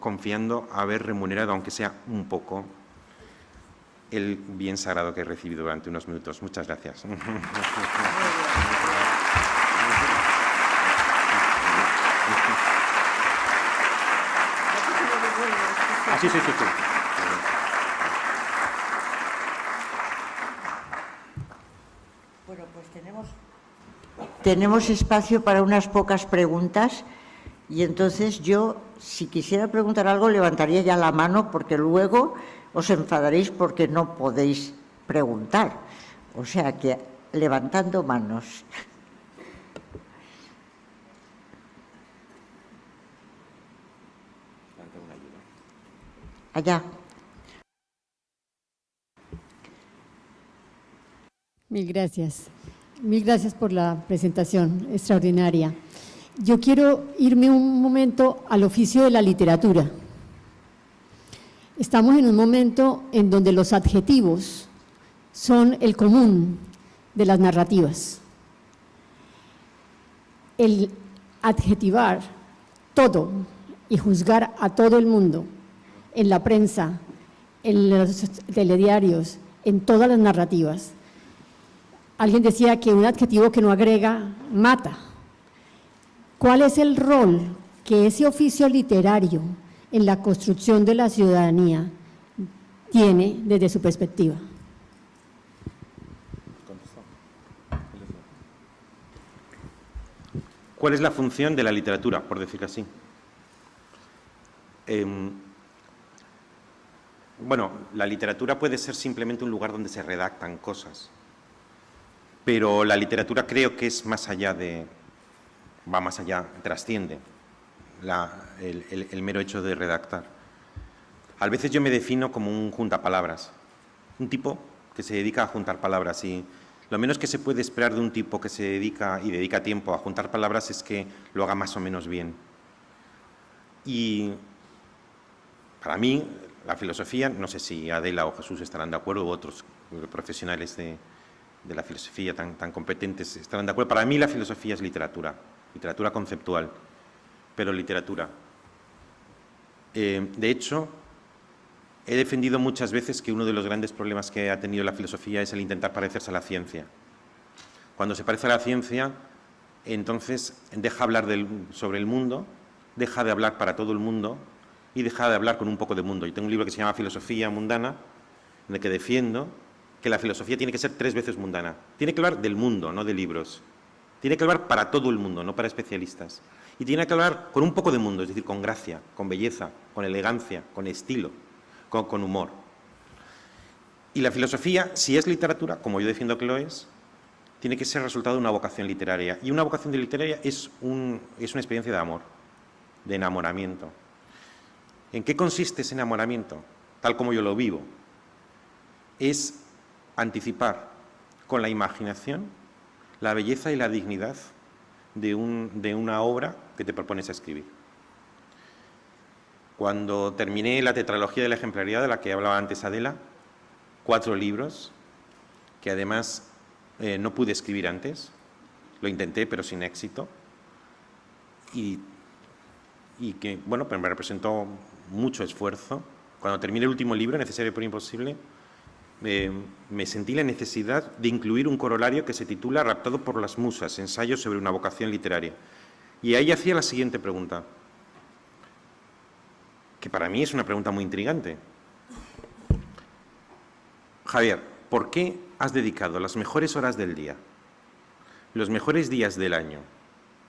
confiando haber remunerado, aunque sea un poco, el bien sagrado que he recibido durante unos minutos. Muchas gracias. Sí. Bueno, pues tenemos espacio para unas pocas preguntas y entonces yo, si quisiera preguntar algo, levantaría ya la mano porque luego os enfadaréis porque no podéis preguntar. O sea que levantando manos. Allá. Mil gracias. Mil gracias por la presentación extraordinaria. Yo quiero irme un momento al oficio de la literatura. Estamos en un momento en donde los adjetivos son el común de las narrativas. El adjetivar todo y juzgar a todo el mundo en la prensa, en los telediarios, en todas las narrativas. Alguien decía que un adjetivo que no agrega, mata. ¿Cuál es el rol que ese oficio literario en la construcción de la ciudadanía tiene desde su perspectiva? ¿Cuál es la función de la literatura, por decirlo así? Bueno, la literatura puede ser simplemente un lugar donde se redactan cosas, pero la literatura creo que es más allá va más allá, trasciende el mero hecho de redactar. A veces yo me defino como un juntapalabras, un tipo que se dedica a juntar palabras, y lo menos que se puede esperar de un tipo que se dedica y dedica tiempo a juntar palabras es que lo haga más o menos bien. Y para mí, la filosofía, no sé si Adela o Jesús estarán de acuerdo, u otros profesionales de la filosofía tan competentes estarán de acuerdo. Para mí la filosofía es literatura conceptual, pero literatura. De hecho, he defendido muchas veces que uno de los grandes problemas que ha tenido la filosofía es el intentar parecerse a la ciencia. Cuando se parece a la ciencia, entonces deja hablar sobre el mundo, deja de hablar para todo el mundo y deja de hablar con un poco de mundo. Yo tengo un libro que se llama Filosofía mundana, en el que defiendo que la filosofía tiene que ser 3 veces mundana. Tiene que hablar del mundo, no de libros. Tiene que hablar para todo el mundo, no para especialistas. Y tiene que hablar con un poco de mundo, es decir, con gracia, con belleza, con elegancia, con estilo, con humor. Y la filosofía, si es literatura, como yo defiendo que lo es, tiene que ser resultado de una vocación literaria. Y una vocación literaria es una experiencia de amor, de enamoramiento. ¿En qué consiste ese enamoramiento? Tal como yo lo vivo. Es anticipar con la imaginación la belleza y la dignidad de una obra que te propones a escribir. Cuando terminé la tetralogía de la ejemplaridad, de la que hablaba antes Adela, 4 libros, que además no pude escribir antes, lo intenté pero sin éxito, y que, bueno, pues me representó mucho esfuerzo. Cuando terminé el último libro, Necesario pero imposible, me sentí la necesidad de incluir un corolario que se titula Raptado por las musas, ensayo sobre una vocación literaria. Y ahí hacía la siguiente pregunta, que para mí es una pregunta muy intrigante. Javier, ¿por qué has dedicado las mejores horas del día los mejores días del año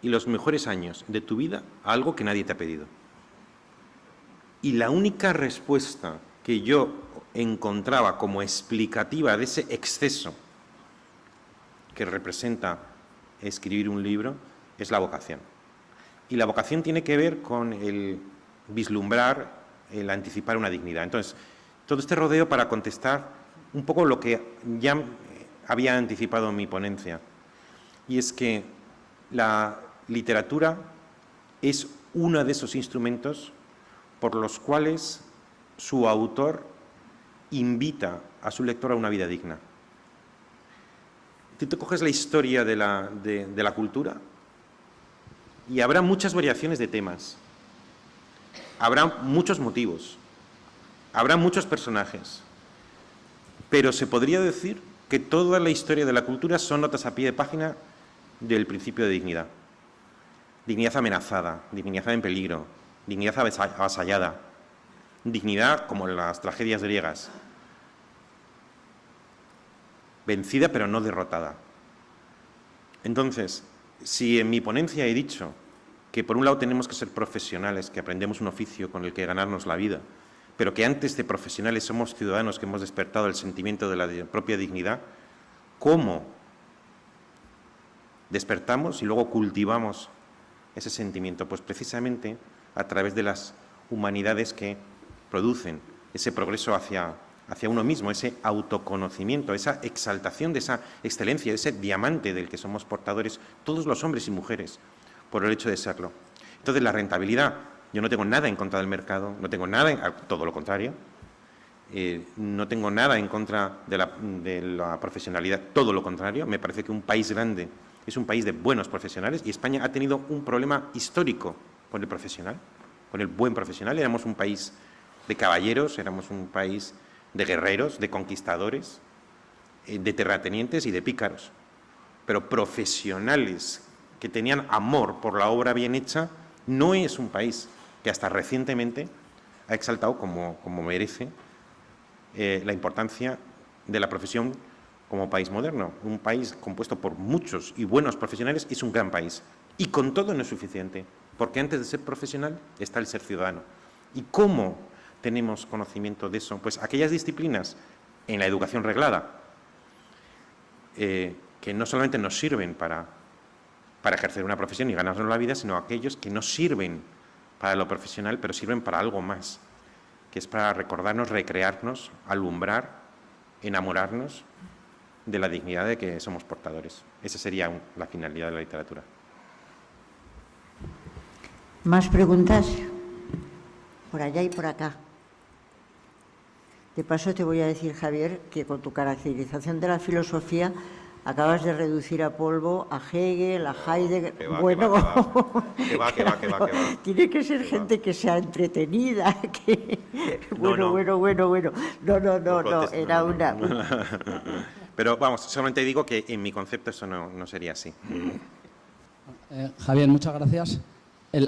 y los mejores años de tu vida a algo que nadie te ha pedido. Y la única respuesta que yo encontraba como explicativa de ese exceso que representa escribir un libro es la vocación. Y la vocación tiene que ver con el vislumbrar, el anticipar una dignidad. Entonces, todo este rodeo para contestar un poco lo que ya había anticipado en mi ponencia, y es que la literatura es uno de esos instrumentos por los cuales su autor invita a su lector a una vida digna. Tú te coges la historia de la cultura y habrá muchas variaciones de temas, habrá muchos motivos, habrá muchos personajes, pero se podría decir que toda la historia de la cultura son notas a pie de página del principio de dignidad. Dignidad amenazada, dignidad en peligro, dignidad avasallada, dignidad como en las tragedias griegas, vencida pero no derrotada. Entonces, si en mi ponencia he dicho que por un lado tenemos que ser profesionales, que aprendemos un oficio con el que ganarnos la vida, pero que antes de profesionales somos ciudadanos que hemos despertado el sentimiento de la propia dignidad, ¿cómo despertamos y luego cultivamos ese sentimiento? Pues precisamente a través de las humanidades que producen ese progreso hacia uno mismo, ese autoconocimiento, esa exaltación de esa excelencia, de ese diamante del que somos portadores todos los hombres y mujeres por el hecho de serlo. Entonces, la rentabilidad, yo no tengo nada en contra del mercado, no tengo nada, todo lo contrario, no tengo nada en contra de la profesionalidad, todo lo contrario. Me parece que un país grande es un país de buenos profesionales y España ha tenido un problema histórico con el profesional, con el buen profesional. Éramos un país de caballeros, éramos un país de guerreros, de conquistadores, de terratenientes y de pícaros. Pero profesionales que tenían amor por la obra bien hecha, no es un país que hasta recientemente ha exaltado como merece la importancia de la profesión como país moderno. Un país compuesto por muchos y buenos profesionales es un gran país. Y con todo no es suficiente, porque antes de ser profesional está el ser ciudadano. ¿Y cómo tenemos conocimiento de eso? Pues aquellas disciplinas en la educación reglada que no solamente nos sirven para ejercer una profesión y ganarnos la vida, sino aquellos que no sirven para lo profesional, pero sirven para algo más, que es para recordarnos, recrearnos, alumbrar, enamorarnos de la dignidad de que somos portadores. Esa sería la finalidad de la literatura. ¿Más preguntas? Por allá y por acá. De paso te voy a decir, Javier, que con tu caracterización de la filosofía acabas de reducir a polvo a Hegel, a Heidegger. Que va, bueno, que va. tiene que ser gente que sea entretenida, que bueno. No, era una. Pero vamos, solamente digo que en mi concepto eso no sería así. Javier, muchas gracias.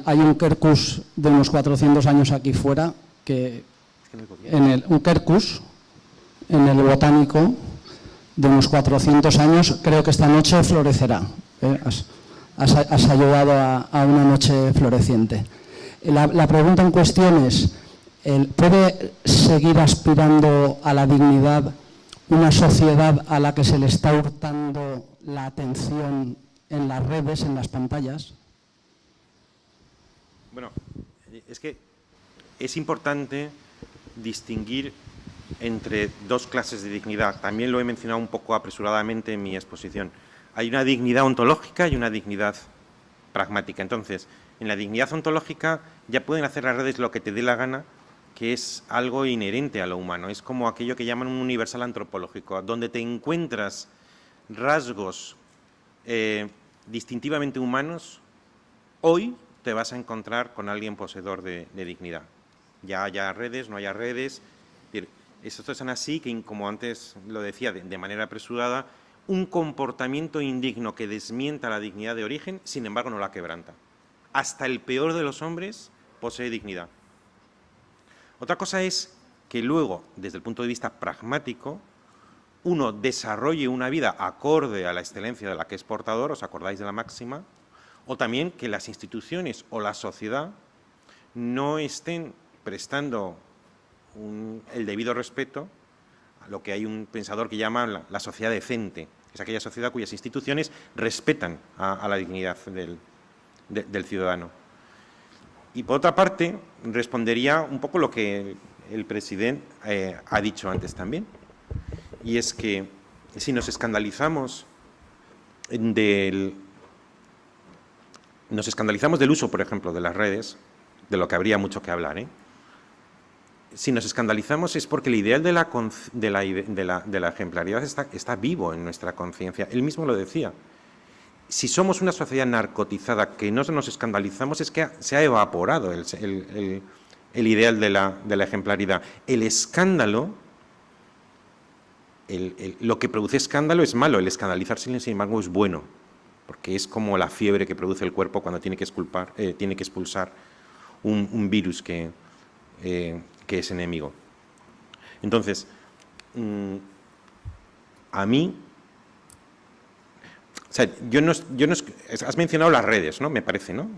Hay un Quercus de unos 400 años aquí fuera, un Quercus en el Botánico de unos 400 años, creo que esta noche florecerá. Has ayudado a una noche floreciente. La pregunta en cuestión es, ¿puede seguir aspirando a la dignidad una sociedad a la que se le está hurtando la atención en las redes, en las pantallas? Bueno, es que es importante distinguir entre dos clases de dignidad. También lo he mencionado un poco apresuradamente en mi exposición. Hay una dignidad ontológica y una dignidad pragmática. Entonces, en la dignidad ontológica ya pueden hacer las redes lo que te dé la gana, que es algo inherente a lo humano. Es como aquello que llaman un universal antropológico, donde te encuentras rasgos distintivamente humanos. Hoy te vas a encontrar con alguien poseedor de dignidad. Ya haya redes, no haya redes. Esto es así que, como antes lo decía de manera apresurada, un comportamiento indigno que desmienta la dignidad de origen, sin embargo no la quebranta. Hasta el peor de los hombres posee dignidad. Otra cosa es que luego, desde el punto de vista pragmático, uno desarrolle una vida acorde a la excelencia de la que es portador, ¿os acordáis de la máxima? O también que las instituciones o la sociedad no estén prestando el debido respeto a lo que hay un pensador que llama la sociedad decente, que es aquella sociedad cuyas instituciones respetan a la dignidad del ciudadano. Y por otra parte, respondería un poco lo que el presidente ha dicho antes también, y es que si nos escandalizamos del uso, por ejemplo, de las redes, de lo que habría mucho que hablar, si nos escandalizamos es porque el ideal de la ejemplaridad está vivo en nuestra conciencia. Él mismo lo decía. Si somos una sociedad narcotizada que no nos escandalizamos, es que se ha evaporado el ideal de la ejemplaridad. El escándalo, lo que produce escándalo es malo, el escandalizarse, sin embargo, es bueno, porque es como la fiebre que produce el cuerpo cuando tiene que expulsar un virus que es enemigo. Entonces, a mí, o sea, has mencionado las redes, ¿no? Me parece, ¿no?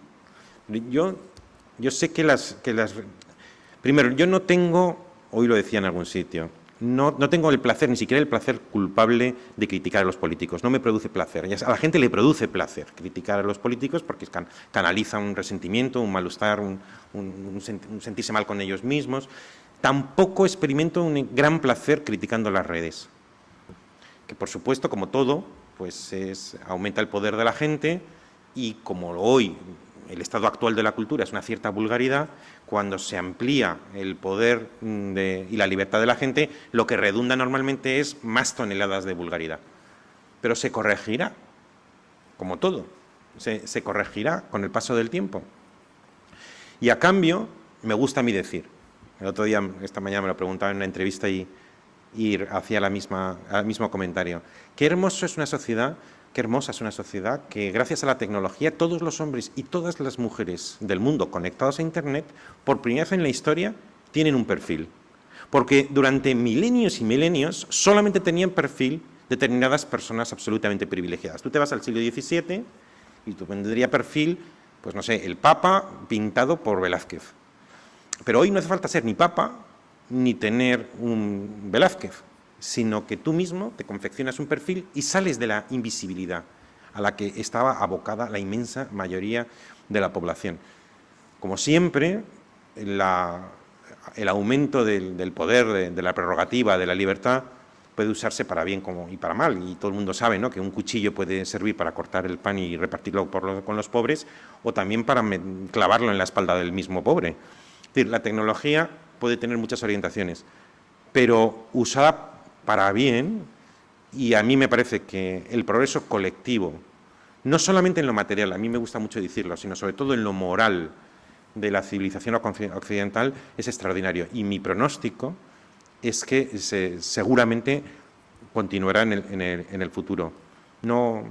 Yo sé que primero, yo no tengo, hoy lo decía en algún sitio, no tengo el placer, ni siquiera el placer culpable de criticar a los políticos. No me produce placer. A la gente le produce placer criticar a los políticos porque canaliza un resentimiento, un malestar, un sentirse mal con ellos mismos. Tampoco experimento un gran placer criticando las redes. Que, por supuesto, como todo, pues aumenta el poder de la gente y como hoy el estado actual de la cultura es una cierta vulgaridad, cuando se amplía el poder y la libertad de la gente, lo que redunda normalmente es más toneladas de vulgaridad. Pero se corregirá, como todo, se corregirá con el paso del tiempo. Y a cambio, me gusta a mí decir, el otro día, esta mañana me lo preguntaba en una entrevista y hacía el mismo comentario, qué hermosa es una sociedad que gracias a la tecnología todos los hombres y todas las mujeres del mundo conectados a Internet, por primera vez en la historia, tienen un perfil. Porque durante milenios y milenios solamente tenían perfil determinadas personas absolutamente privilegiadas. Tú te vas al siglo XVII y tú tendrías perfil, pues no sé, el Papa pintado por Velázquez. Pero hoy no hace falta ser ni Papa ni tener un Velázquez, sino que tú mismo te confeccionas un perfil y sales de la invisibilidad a la que estaba abocada la inmensa mayoría de la población. Como siempre, el aumento del poder, de la prerrogativa, de la libertad, puede usarse para bien y para mal, y todo el mundo sabe, ¿no?, que un cuchillo puede servir para cortar el pan y repartirlo con los pobres, o también para clavarlo en la espalda del mismo pobre. Es decir, la tecnología puede tener muchas orientaciones, pero usada para bien, y a mí me parece que el progreso colectivo, no solamente en lo material, a mí me gusta mucho decirlo, sino sobre todo en lo moral de la civilización occidental, es extraordinario. Y mi pronóstico es que seguramente continuará en el futuro. O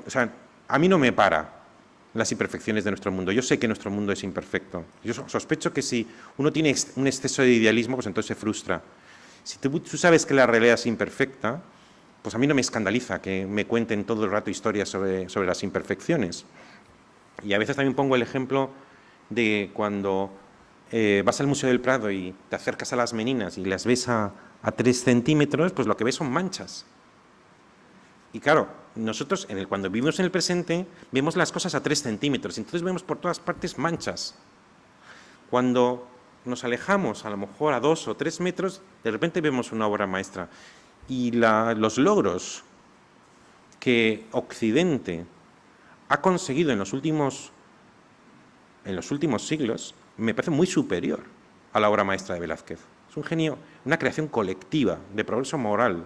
sea, a mí no me para las imperfecciones de nuestro mundo. Yo sé que nuestro mundo es imperfecto. Yo sospecho que si uno tiene un exceso de idealismo, pues entonces se frustra. Si tú sabes que la realidad es imperfecta, pues a mí no me escandaliza que me cuenten todo el rato historias sobre las imperfecciones. Y a veces también pongo el ejemplo de cuando vas al Museo del Prado y te acercas a las meninas y las ves a 3 centímetros, pues lo que ves son manchas. Y claro, nosotros cuando vivimos en el presente vemos las cosas a 3 centímetros, entonces vemos por todas partes manchas. Cuando nos alejamos a lo mejor a 2 o 3 metros, de repente vemos una obra maestra. Y los logros que Occidente ha conseguido en los últimos siglos me parece muy superior a la obra maestra de Velázquez. Es un genio, una creación colectiva de progreso moral,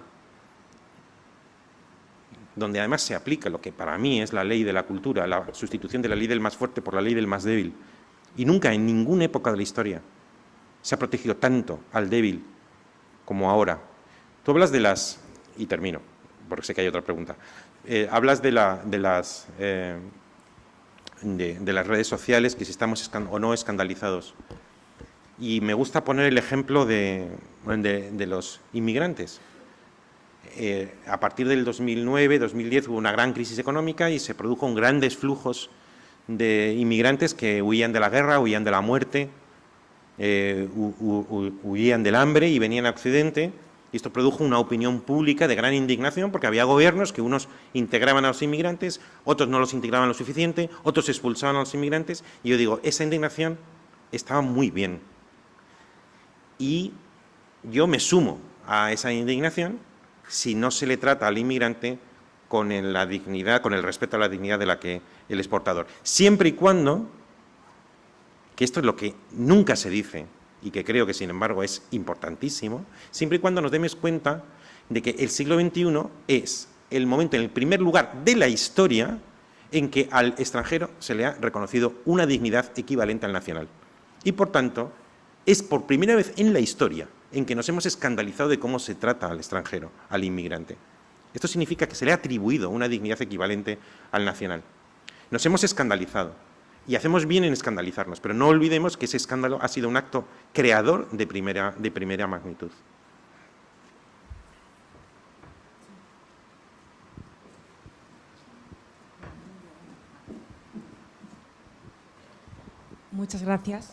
donde además se aplica lo que para mí es la ley de la cultura, la sustitución de la ley del más fuerte por la ley del más débil. Y nunca, en ninguna época de la historia, se ha protegido tanto al débil como ahora. Tú hablas de las... Y termino, porque sé que hay otra pregunta. Hablas de las redes sociales, que si estamos o no escandalizados. Y me gusta poner el ejemplo de los inmigrantes. A partir del 2009-2010 hubo una gran crisis económica y se produjo grandes flujos de inmigrantes que huían de la guerra, huían de la muerte, huían del hambre y venían a Occidente. Y esto produjo una opinión pública de gran indignación porque había gobiernos que unos integraban a los inmigrantes, otros no los integraban lo suficiente, otros expulsaban a los inmigrantes. Y yo digo, esa indignación estaba muy bien. Y yo me sumo a esa indignación si no se le trata al inmigrante con la dignidad, con el respeto a la dignidad de la que el exportador. Siempre y cuando, que esto es lo que nunca se dice y que creo que sin embargo es importantísimo, siempre y cuando nos demos cuenta de que el siglo XXI es el momento, en el primer lugar de la historia, en que al extranjero se le ha reconocido una dignidad equivalente al nacional. Y por tanto, es por primera vez en la historia en que nos hemos escandalizado de cómo se trata al extranjero, al inmigrante. Esto significa que se le ha atribuido una dignidad equivalente al nacional. Nos hemos escandalizado y hacemos bien en escandalizarnos, pero no olvidemos que ese escándalo ha sido un acto creador de primera magnitud. Muchas gracias.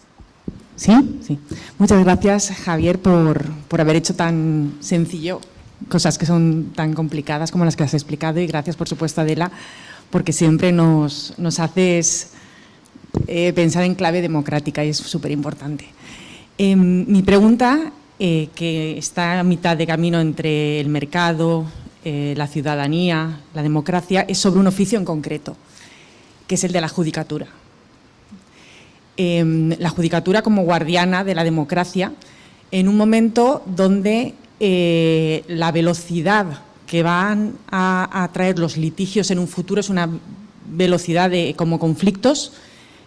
¿Sí? Sí. Muchas gracias, Javier, por haber hecho tan sencillo cosas que son tan complicadas como las que has explicado, y gracias, por supuesto, Adela, porque siempre nos haces pensar en clave democrática y es súper importante. Mi pregunta, que está a mitad de camino entre el mercado, la ciudadanía, la democracia, es sobre un oficio en concreto, que es el de la judicatura. La judicatura como guardiana de la democracia en un momento donde la velocidad que van a traer los litigios en un futuro es una velocidad como conflictos,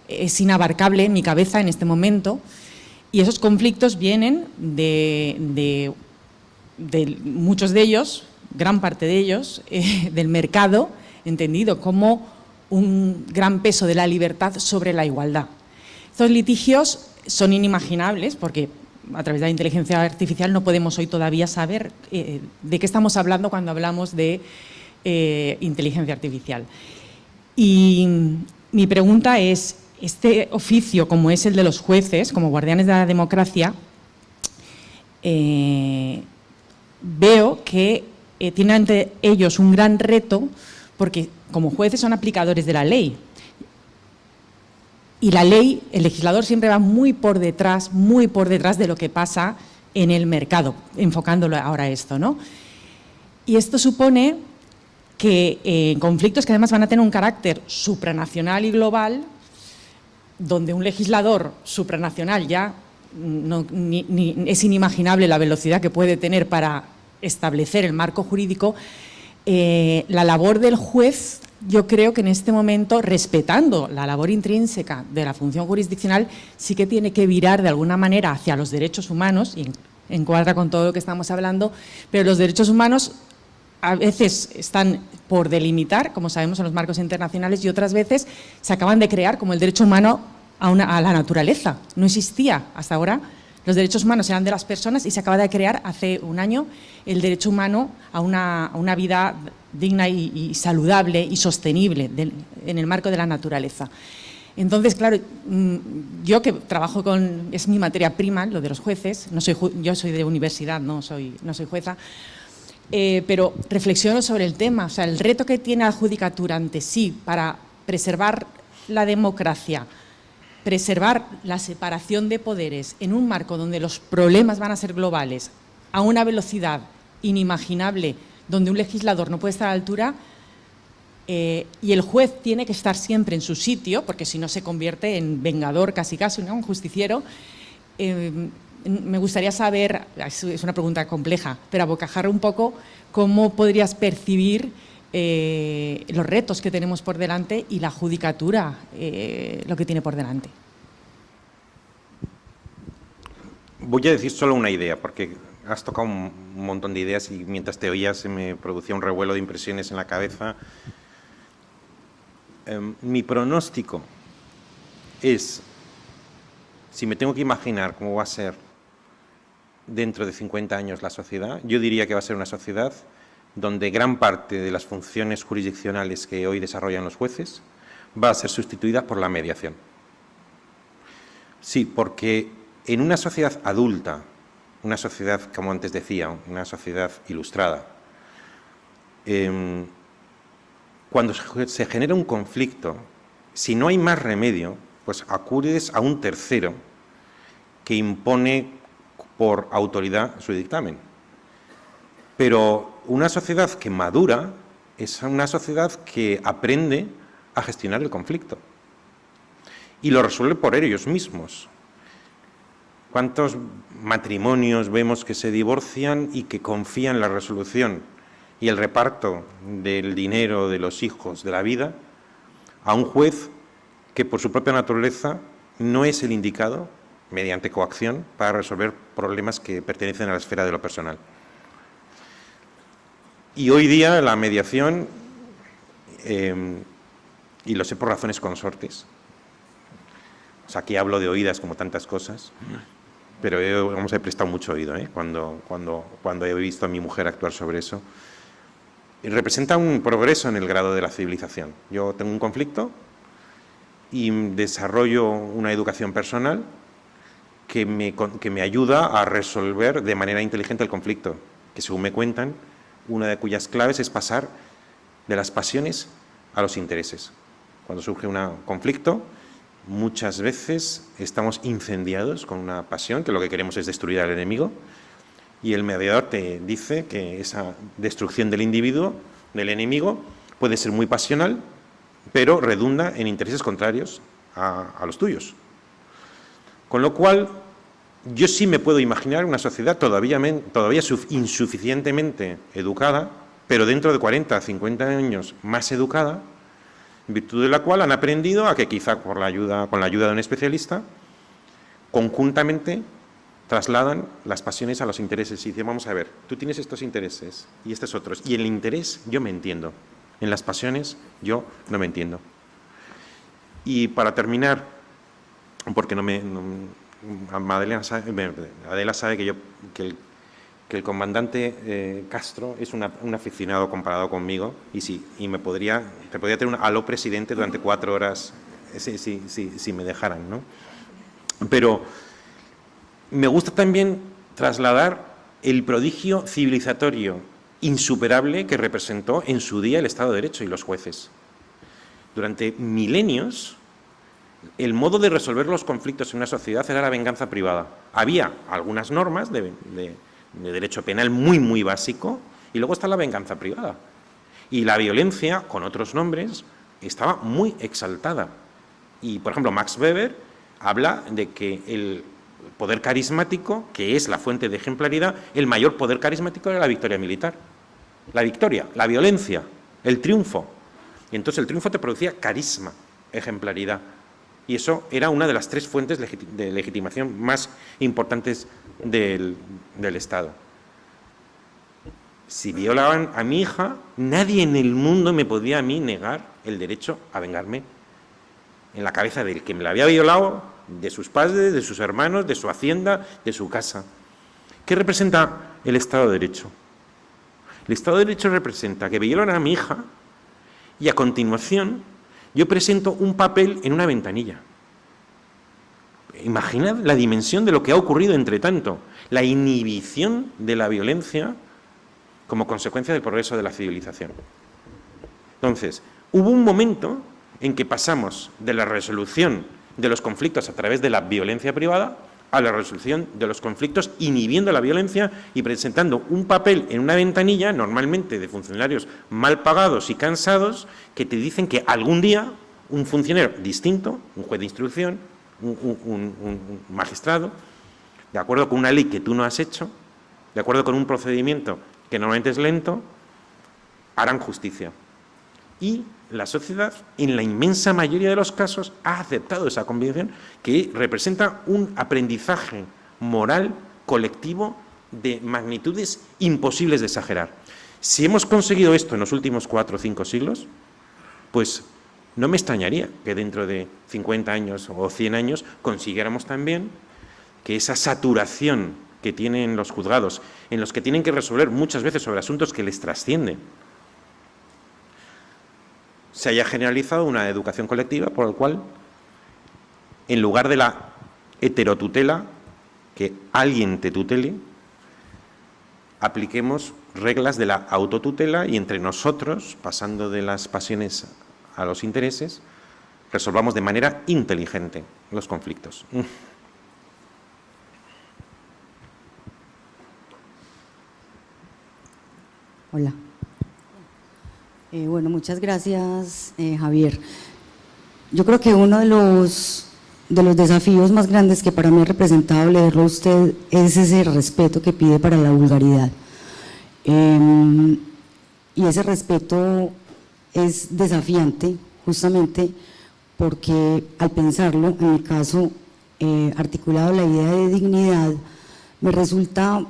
es inabarcable en mi cabeza en este momento, y esos conflictos vienen de muchos de ellos, gran parte de ellos, del mercado, entendido como un gran peso de la libertad sobre la igualdad. Estos litigios son inimaginables porque a través de la inteligencia artificial no podemos hoy todavía saber de qué estamos hablando cuando hablamos de inteligencia artificial. Y mi pregunta es, este oficio como es el de los jueces, como guardianes de la democracia, veo que tienen ante ellos un gran reto porque como jueces son aplicadores de la ley. Y la ley, el legislador siempre va muy por detrás de lo que pasa en el mercado, enfocándolo ahora a esto, ¿no? Y esto supone que conflictos que además van a tener un carácter supranacional y global, donde un legislador supranacional ya es inimaginable la velocidad que puede tener para establecer el marco jurídico, la labor del juez, yo creo que en este momento, respetando la labor intrínseca de la función jurisdiccional, sí que tiene que virar de alguna manera hacia los derechos humanos, y encuadra con todo lo que estamos hablando, pero los derechos humanos a veces están por delimitar, como sabemos en los marcos internacionales, y otras veces se acaban de crear, como el derecho humano a la naturaleza. No existía hasta ahora. Los derechos humanos eran de las personas y se acaba de crear hace un año el derecho humano a una vida digna y saludable y sostenible en el marco de la naturaleza. Entonces, claro, yo que trabajo es mi materia prima, lo de los jueces, yo soy de universidad, no soy jueza, pero reflexiono sobre el tema, o sea, el reto que tiene la judicatura ante sí para preservar la democracia, preservar la separación de poderes en un marco donde los problemas van a ser globales, a una velocidad inimaginable, donde un legislador no puede estar a la altura, y el juez tiene que estar siempre en su sitio, porque si no se convierte en vengador casi, ¿no? Un justiciero. Me gustaría saber, es una pregunta compleja, pero a bocajarro un poco, ¿cómo podrías percibir los retos que tenemos por delante y la judicatura lo que tiene por delante? Voy a decir solo una idea, porque has tocado un montón de ideas y mientras te oía se me producía un revuelo de impresiones en la cabeza. Mi pronóstico es, si me tengo que imaginar cómo va a ser dentro de 50 años la sociedad, yo diría que va a ser una sociedad donde gran parte de las funciones jurisdiccionales que hoy desarrollan los jueces va a ser sustituida por la mediación. Sí, porque en una sociedad adulta, una sociedad, como antes decía, una sociedad ilustrada, cuando se genera un conflicto, si no hay más remedio, pues acudes a un tercero que impone por autoridad su dictamen. Pero una sociedad que madura es una sociedad que aprende a gestionar el conflicto y lo resuelve por ellos mismos. ¿Cuántos matrimonios vemos que se divorcian y que confían la resolución y el reparto del dinero de los hijos de la vida a un juez que por su propia naturaleza no es el indicado, mediante coacción, para resolver problemas que pertenecen a la esfera de lo personal? Y hoy día la mediación, y lo sé por razones consortes, o sea, aquí hablo de oídas como tantas cosas, pero he prestado mucho oído cuando he visto a mi mujer actuar sobre eso. Y representa un progreso en el grado de la civilización. Yo tengo un conflicto y desarrollo una educación personal que me ayuda a resolver de manera inteligente el conflicto, que según me cuentan, una de cuyas claves es pasar de las pasiones a los intereses. Cuando surge un conflicto, muchas veces estamos incendiados con una pasión, que lo que queremos es destruir al enemigo, y el mediador te dice que esa destrucción del individuo, del enemigo, puede ser muy pasional, pero redunda en intereses contrarios a los tuyos. Con lo cual, yo sí me puedo imaginar una sociedad todavía insuficientemente educada, pero dentro de 40, 50 años más educada, en virtud de la cual han aprendido a que quizá con la ayuda de un especialista, conjuntamente trasladan las pasiones a los intereses y dicen, vamos a ver, tú tienes estos intereses y estos otros, y en el interés yo me entiendo, en las pasiones yo no me entiendo. Y para terminar, porque Adela sabe que el comandante Castro es un aficionado comparado conmigo y te podría tener un aló presidente durante 4 horas si me dejaran, ¿no? Pero me gusta también trasladar el prodigio civilizatorio insuperable que representó en su día el Estado de Derecho y los jueces. Durante milenios, el modo de resolver los conflictos en una sociedad era la venganza privada. Había algunas normas de derecho penal muy, muy básico, y luego está la venganza privada. Y la violencia, con otros nombres, estaba muy exaltada. Y, por ejemplo, Max Weber habla de que el poder carismático, que es la fuente de ejemplaridad, el mayor poder carismático era la victoria militar. La victoria, la violencia, el triunfo. Y entonces el triunfo te producía carisma, ejemplaridad. Y eso era una de las 3 fuentes de legitimación más importantes del Estado. Si violaban a mi hija, nadie en el mundo me podía a mí negar el derecho a vengarme en la cabeza del que me la había violado, de sus padres, de sus hermanos, de su hacienda, de su casa. ¿Qué representa el Estado de Derecho? El Estado de Derecho representa que violan a mi hija y a continuación yo presento un papel en una ventanilla. Imaginad la dimensión de lo que ha ocurrido entre tanto, la inhibición de la violencia como consecuencia del progreso de la civilización. Entonces, hubo un momento en que pasamos de la resolución de los conflictos a través de la violencia privada a la resolución de los conflictos inhibiendo la violencia y presentando un papel en una ventanilla, normalmente de funcionarios mal pagados y cansados, que te dicen que algún día un funcionario distinto, un juez de instrucción, un magistrado, de acuerdo con una ley que tú no has hecho, de acuerdo con un procedimiento que normalmente es lento, harán justicia. Y la sociedad, en la inmensa mayoría de los casos, ha aceptado esa convicción que representa un aprendizaje moral colectivo de magnitudes imposibles de exagerar. Si hemos conseguido esto en los últimos 4 o 5 siglos, pues No me extrañaría que dentro de 50 años o 100 años consiguiéramos también que esa saturación que tienen los juzgados, en los que tienen que resolver muchas veces sobre asuntos que les trascienden, se haya generalizado una educación colectiva por la cual, en lugar de la heterotutela, que alguien te tutele, apliquemos reglas de la autotutela y entre nosotros, pasando de las pasiones a los intereses, resolvamos de manera inteligente los conflictos. Hola. Bueno, muchas gracias, Javier. Yo creo que uno de los desafíos más grandes que para mí ha representado leerlo a usted es ese respeto que pide para la vulgaridad. Y ese respeto es desafiante justamente porque al pensarlo, en mi caso, articulado la idea de dignidad, me resulta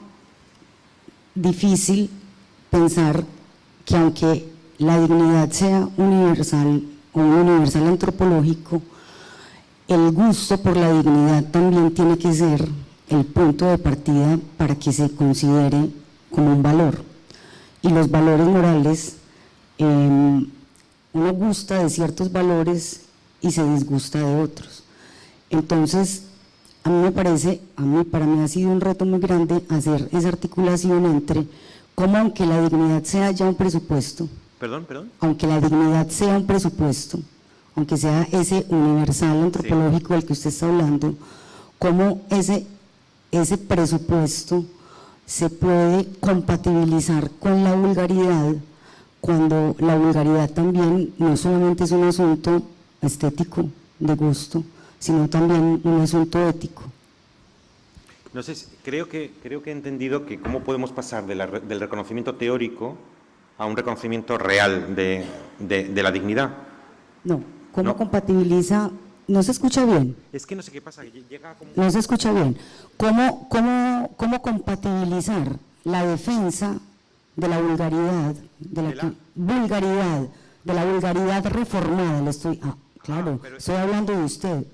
difícil pensar que aunque la dignidad sea universal o un universal antropológico, el gusto por la dignidad también tiene que ser el punto de partida para que se considere como un valor. Y los valores morales, uno gusta de ciertos valores y se disgusta de otros. Entonces, a mí me parece, para mí ha sido un reto muy grande hacer esa articulación entre cómo, aunque la dignidad sea ya un presupuesto, aunque la dignidad sea un presupuesto, aunque sea ese universal antropológico del que usted está hablando, cómo ese presupuesto se puede compatibilizar con la vulgaridad, cuando la vulgaridad también no solamente es un asunto estético, de gusto, sino también un asunto ético. No sé, creo que he entendido que cómo podemos pasar del reconocimiento teórico a un reconocimiento real de la dignidad. No, ¿cómo compatibiliza? ¿No se escucha bien? Es que no sé qué pasa, llega como... No se escucha bien. ¿Cómo compatibilizar la defensa de la vulgaridad, de la vulgaridad reformada? Claro, estoy hablando de usted,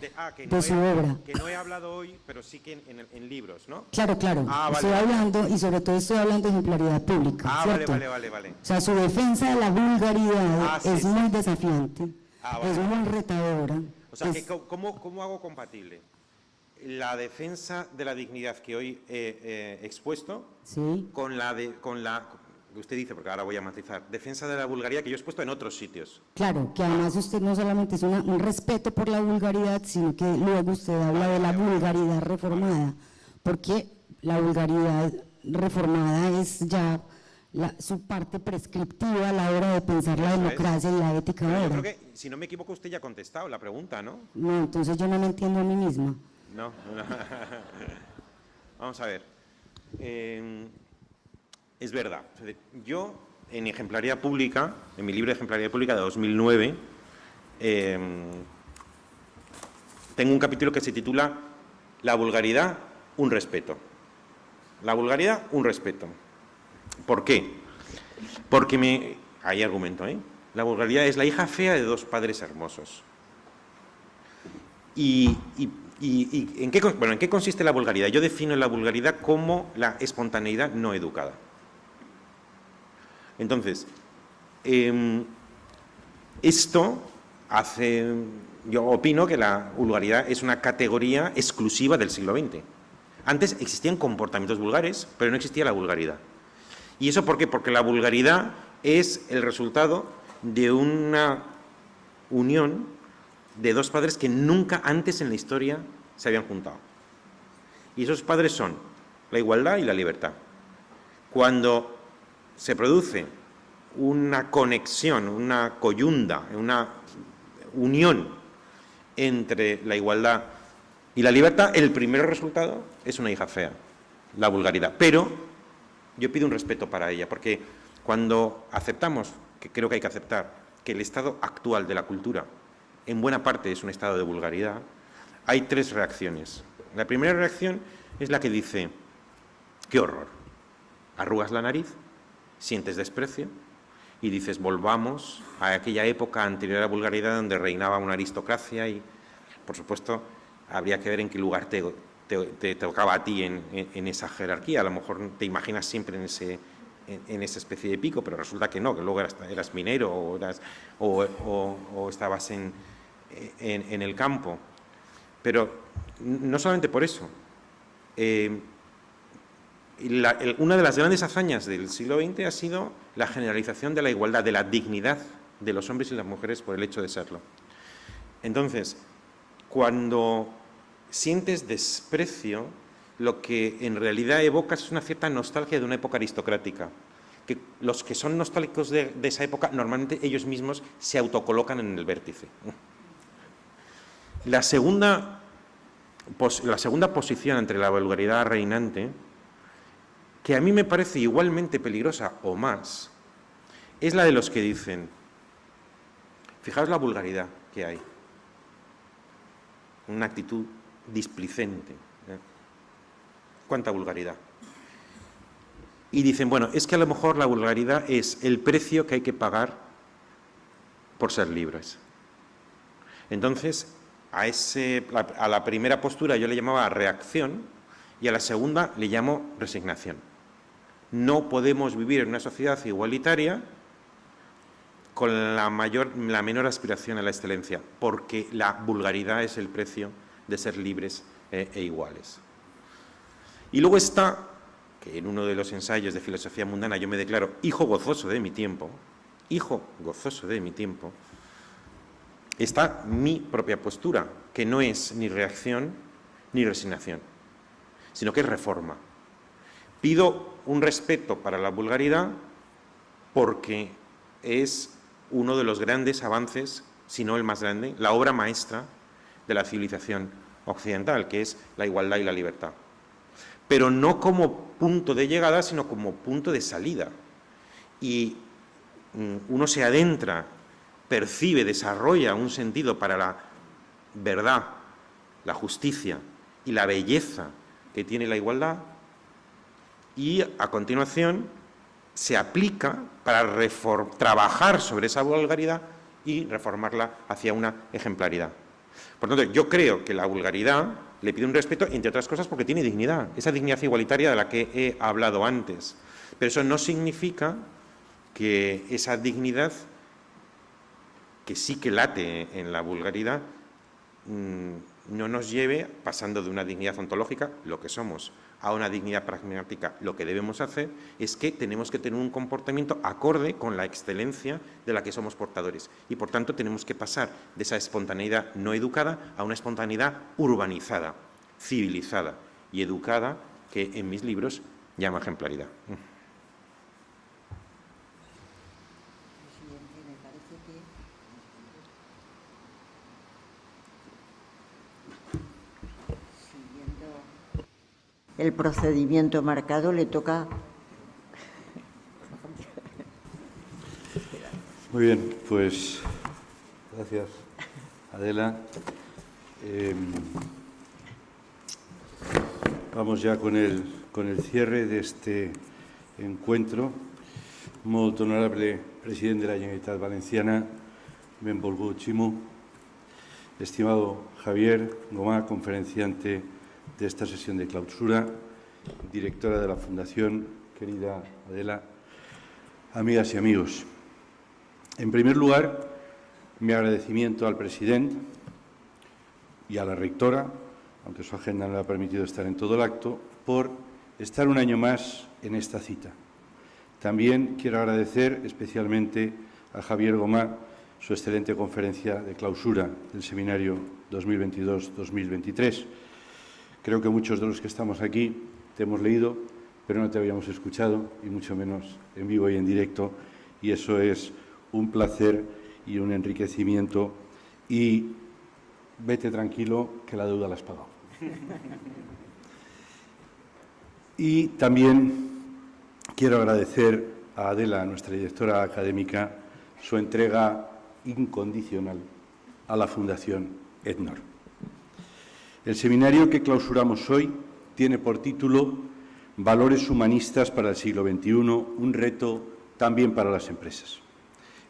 de su obra. Que no he hablado hoy, pero sí que en libros, ¿no? Claro, estoy hablando, y sobre todo estoy hablando de ejemplaridad pública, ¿cierto? Vale. O sea, su defensa de la vulgaridad es muy desafiante, es muy retadora. O sea, ¿cómo hago compatible la defensa de la dignidad que hoy he expuesto con la que usted dice, porque ahora voy a matizar, defensa de la vulgaridad que yo he expuesto en otros sitios? Claro, que además usted no solamente es un respeto por la vulgaridad, sino que luego usted habla de la vulgaridad reformada, porque la vulgaridad reformada es ya su parte prescriptiva a la hora de pensar la democracia y la ética ahora. Yo creo que, si no me equivoco, usted ya ha contestado la pregunta, ¿no? No, entonces yo no me entiendo a mí misma. No. Vamos a ver. Es verdad. Yo, en Ejemplaridad Pública, en mi libro de Ejemplaridad Pública de 2009, tengo un capítulo que se titula La vulgaridad, un respeto. La vulgaridad, un respeto. ¿Por qué? Porque hay argumento, ¿eh? La vulgaridad es la hija fea de dos padres hermosos. ¿Y en qué consiste la vulgaridad? Yo defino la vulgaridad como la espontaneidad no educada. Entonces, yo opino que la vulgaridad es una categoría exclusiva del siglo XX. Antes existían comportamientos vulgares, pero no existía la vulgaridad. ¿Y eso por qué? Porque la vulgaridad es el resultado de una unión de dos padres que nunca antes en la historia se habían juntado. Y esos padres son la igualdad y la libertad. Cuando se produce una conexión, una coyunda, una unión entre la igualdad y la libertad, el primer resultado es una hija fea, la vulgaridad. Pero yo pido un respeto para ella, porque cuando aceptamos, que creo que hay que aceptar, que el estado actual de la cultura en buena parte es un estado de vulgaridad, hay tres reacciones. La primera reacción es la que dice, qué horror, arrugas la nariz, sientes desprecio, y dices, volvamos a aquella época anterior a la vulgaridad donde reinaba una aristocracia y, por supuesto, habría que ver en qué lugar te tocaba a ti en esa jerarquía. A lo mejor te imaginas siempre en esa especie de pico, pero resulta que no, que luego eras minero o estabas en el campo. Pero no solamente por eso. Una de las grandes hazañas del siglo XX ha sido la generalización de la igualdad, de la dignidad de los hombres y las mujeres por el hecho de serlo. Entonces, cuando sientes desprecio, lo que en realidad evocas es una cierta nostalgia de una época aristocrática, que los que son nostálgicos de esa época, normalmente ellos mismos se autocolocan en el vértice. La segunda posición entre la vulgaridad reinante, que a mí me parece igualmente peligrosa o más, es la de los que dicen, fijaos la vulgaridad que hay, una actitud displicente. ¿Cuánta vulgaridad? Y dicen, bueno, es que a lo mejor la vulgaridad es el precio que hay que pagar por ser libres. Entonces, a la primera postura yo le llamaba reacción y a la segunda le llamo resignación. No podemos vivir en una sociedad igualitaria con la menor aspiración a la excelencia, porque la vulgaridad es el precio de ser libres e iguales. Y luego está, que en uno de los ensayos de filosofía mundana yo me declaro hijo gozoso de mi tiempo, está mi propia postura, que no es ni reacción ni resignación, sino que es reforma. Pido un respeto para la vulgaridad porque es uno de los grandes avances, si no el más grande, la obra maestra de la civilización occidental, que es la igualdad y la libertad. Pero no como punto de llegada, sino como punto de salida. Y uno se adentra, percibe, desarrolla un sentido para la verdad, la justicia y la belleza que tiene la igualdad, y a continuación se aplica para trabajar sobre esa vulgaridad y reformarla hacia una ejemplaridad. Por lo tanto, yo creo que la vulgaridad le pide un respeto, entre otras cosas, porque tiene dignidad, esa dignidad igualitaria de la que he hablado antes. Pero eso no significa que esa dignidad, que sí que late en la vulgaridad, no nos lleve, pasando de una dignidad ontológica, lo que somos, a una dignidad pragmática. Lo que debemos hacer es que tenemos que tener un comportamiento acorde con la excelencia de la que somos portadores. Y, por tanto, tenemos que pasar de esa espontaneidad no educada a una espontaneidad urbanizada, civilizada y educada, que en mis libros llamo ejemplaridad. El procedimiento marcado le toca. Muy bien, pues gracias, Adela. Vamos ya con el cierre de este encuentro. Molt honorable presidente de la Generalitat Valenciana, benvolgut Ximo, estimado Javier Gomá, conferenciante de esta sesión de clausura, directora de la Fundación, querida Adela, amigas y amigos. En primer lugar, mi agradecimiento al presidente y a la rectora, aunque su agenda no le ha permitido estar en todo el acto, por estar un año más en esta cita. También quiero agradecer especialmente a Javier Gomá su excelente conferencia de clausura del seminario 2022-2023. Creo que muchos de los que estamos aquí te hemos leído, pero no te habíamos escuchado, y mucho menos en vivo y en directo, y eso es un placer y un enriquecimiento, y vete tranquilo que la deuda la has pagado. Y también quiero agradecer a Adela, nuestra directora académica, su entrega incondicional a la Fundación EDNOR. El seminario que clausuramos hoy tiene por título Valores humanistas para el siglo XXI, un reto también para las empresas.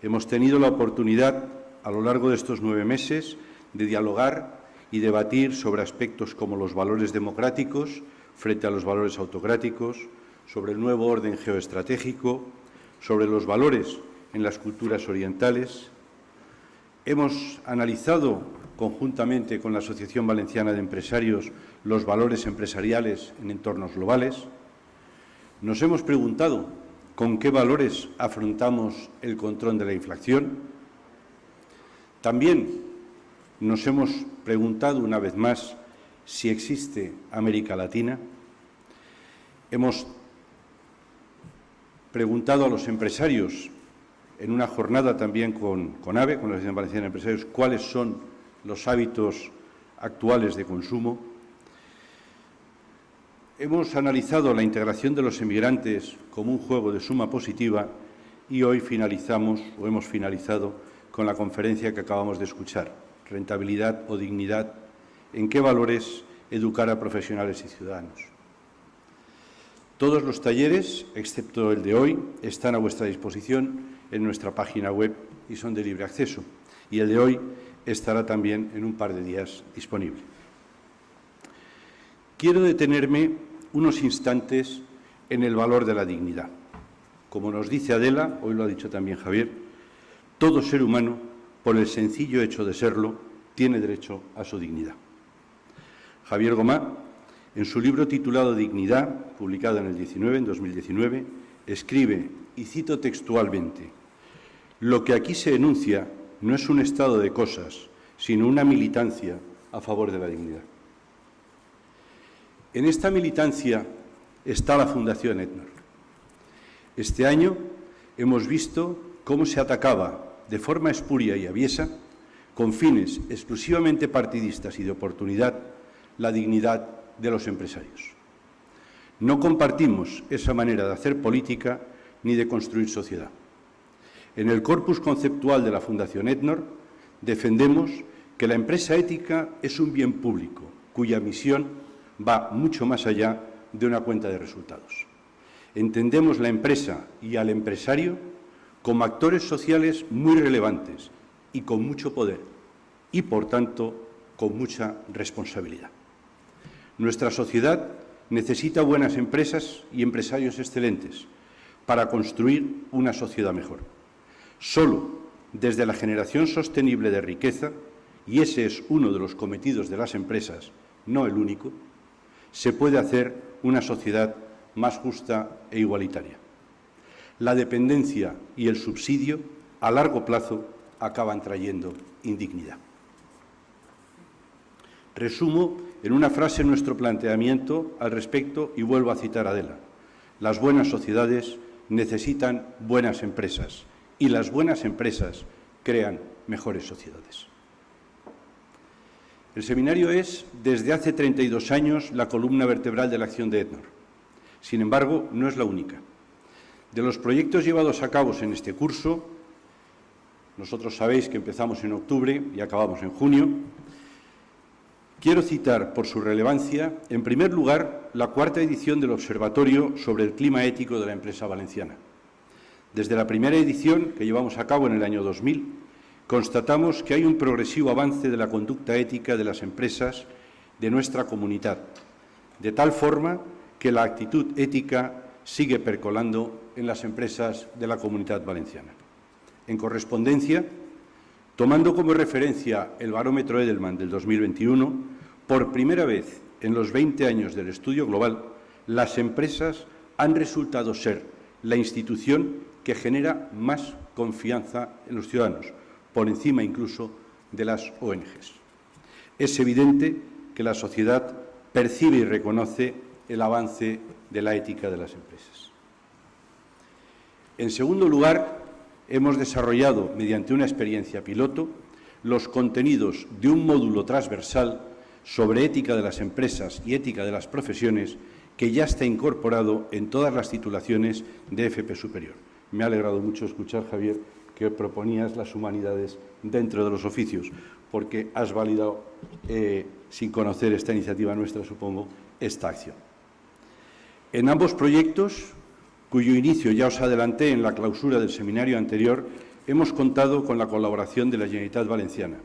Hemos tenido la oportunidad, a lo largo de estos 9 meses, de dialogar y debatir sobre aspectos como los valores democráticos frente a los valores autocráticos, sobre el nuevo orden geoestratégico, sobre los valores en las culturas orientales. Hemos analizado conjuntamente con la Asociación Valenciana de Empresarios los valores empresariales en entornos globales. Nos hemos preguntado con qué valores afrontamos el control de la inflación. También nos hemos preguntado una vez más si existe América Latina. Hemos preguntado a los empresarios en una jornada también con AVE, con la Asociación Valenciana de Empresarios, cuáles son los hábitos actuales de consumo. Hemos analizado la integración de los emigrantes como un juego de suma positiva y hoy hemos finalizado con la conferencia que acabamos de escuchar, Rentabilidad o Dignidad, en qué valores educar a profesionales y ciudadanos. Todos los talleres, excepto el de hoy, están a vuestra disposición en nuestra página web y son de libre acceso. Y el de hoy estará también en un par de días disponible. Quiero detenerme unos instantes en el valor de la dignidad. Como nos dice Adela, hoy lo ha dicho también Javier, todo ser humano, por el sencillo hecho de serlo, tiene derecho a su dignidad. Javier Gomá, en su libro titulado Dignidad, publicado en 2019, escribe, y cito textualmente, «Lo que aquí se enuncia no es un estado de cosas, sino una militancia a favor de la dignidad». En esta militancia está la Fundación Ednor. Este año hemos visto cómo se atacaba de forma espuria y aviesa, con fines exclusivamente partidistas y de oportunidad, la dignidad de los empresarios. No compartimos esa manera de hacer política ni de construir sociedad. En el corpus conceptual de la Fundación Ednor defendemos que la empresa ética es un bien público cuya misión va mucho más allá de una cuenta de resultados. Entendemos la empresa y al empresario como actores sociales muy relevantes y con mucho poder y, por tanto, con mucha responsabilidad. Nuestra sociedad necesita buenas empresas y empresarios excelentes para construir una sociedad mejor. Solo desde la generación sostenible de riqueza, y ese es uno de los cometidos de las empresas, no el único, se puede hacer una sociedad más justa e igualitaria. La dependencia y el subsidio, a largo plazo, acaban trayendo indignidad. Resumo en una frase nuestro planteamiento al respecto y vuelvo a citar a Adela. Las buenas sociedades necesitan buenas empresas y las buenas empresas crean mejores sociedades. El seminario es, desde hace 32 años, la columna vertebral de la acción de Ednor. Sin embargo, no es la única. De los proyectos llevados a cabo en este curso, nosotros sabéis que empezamos en octubre y acabamos en junio, quiero citar por su relevancia, en primer lugar, la cuarta edición del Observatorio sobre el Clima Ético de la Empresa Valenciana. Desde la primera edición, que llevamos a cabo en el año 2000, constatamos que hay un progresivo avance de la conducta ética de las empresas de nuestra comunidad, de tal forma que la actitud ética sigue percolando en las empresas de la Comunidad Valenciana. En correspondencia, tomando como referencia el barómetro Edelman del 2021, por primera vez en los 20 años del estudio global, las empresas han resultado ser la institución que genera más confianza en los ciudadanos, por encima incluso de las ONGs. Es evidente que la sociedad percibe y reconoce el avance de la ética de las empresas. En segundo lugar, hemos desarrollado, mediante una experiencia piloto, los contenidos de un módulo transversal sobre ética de las empresas y ética de las profesiones que ya está incorporado en todas las titulaciones de FP Superior. Me ha alegrado mucho escuchar, Javier, que proponías las humanidades dentro de los oficios, porque has validado, sin conocer esta iniciativa nuestra, supongo, esta acción. En ambos proyectos, cuyo inicio ya os adelanté en la clausura del seminario anterior, hemos contado con la colaboración de la Generalitat Valenciana.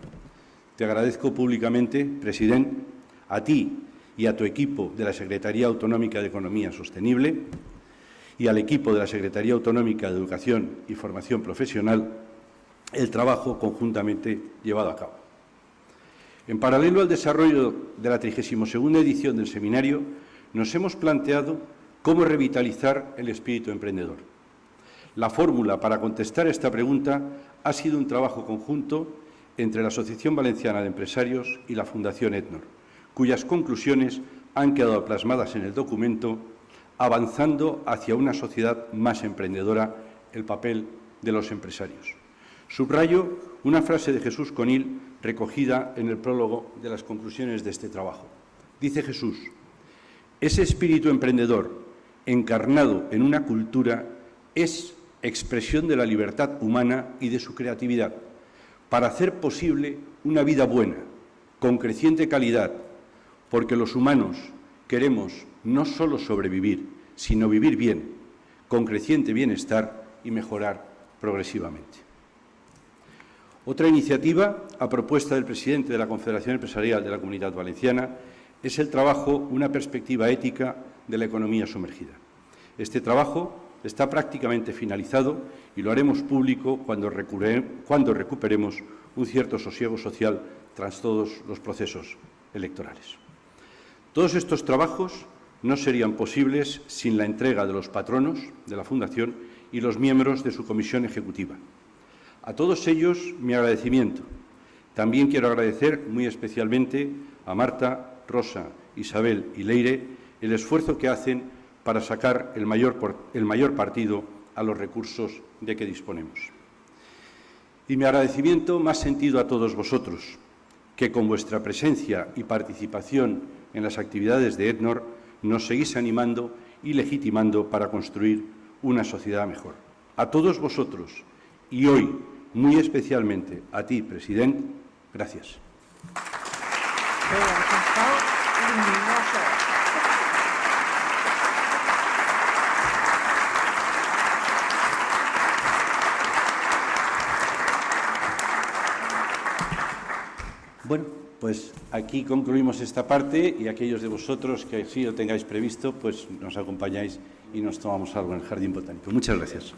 Te agradezco públicamente, presidente, a ti y a tu equipo de la Secretaría Autonómica de Economía Sostenible y al equipo de la Secretaría Autonómica de Educación y Formación Profesional el trabajo conjuntamente llevado a cabo. En paralelo al desarrollo de la 32ª edición del seminario, nos hemos planteado cómo revitalizar el espíritu emprendedor. La fórmula para contestar a esta pregunta ha sido un trabajo conjunto entre la Asociación Valenciana de Empresarios y la Fundación Ednor, cuyas conclusiones han quedado plasmadas en el documento, avanzando hacia una sociedad más emprendedora, el papel de los empresarios. Subrayo una frase de Jesús Conil recogida en el prólogo de las conclusiones de este trabajo. Dice Jesús: ese espíritu emprendedor encarnado en una cultura es expresión de la libertad humana y de su creatividad, para hacer posible una vida buena, con creciente calidad, porque los humanos queremos no solo sobrevivir, sino vivir bien, con creciente bienestar y mejorar progresivamente. Otra iniciativa, a propuesta del presidente de la Confederación Empresarial de la Comunidad Valenciana, es el trabajo Una perspectiva ética de la economía sumergida. Este trabajo está prácticamente finalizado y lo haremos público cuando recuperemos un cierto sosiego social tras todos los procesos electorales. Todos estos trabajos no serían posibles sin la entrega de los patronos de la Fundación y los miembros de su comisión ejecutiva. A todos ellos mi agradecimiento. También quiero agradecer muy especialmente a Marta, Rosa, Isabel y Leire el esfuerzo que hacen para sacar el mayor partido a los recursos de que disponemos. Y mi agradecimiento más sentido a todos vosotros, que con vuestra presencia y participación en las actividades de Ednor nos seguís animando y legitimando para construir una sociedad mejor. A todos vosotros, y hoy muy especialmente a ti, presidente, gracias. Bueno, pues aquí concluimos esta parte y aquellos de vosotros que así lo tengáis previsto, pues nos acompañáis y nos tomamos algo en el Jardín Botánico. Muchas gracias.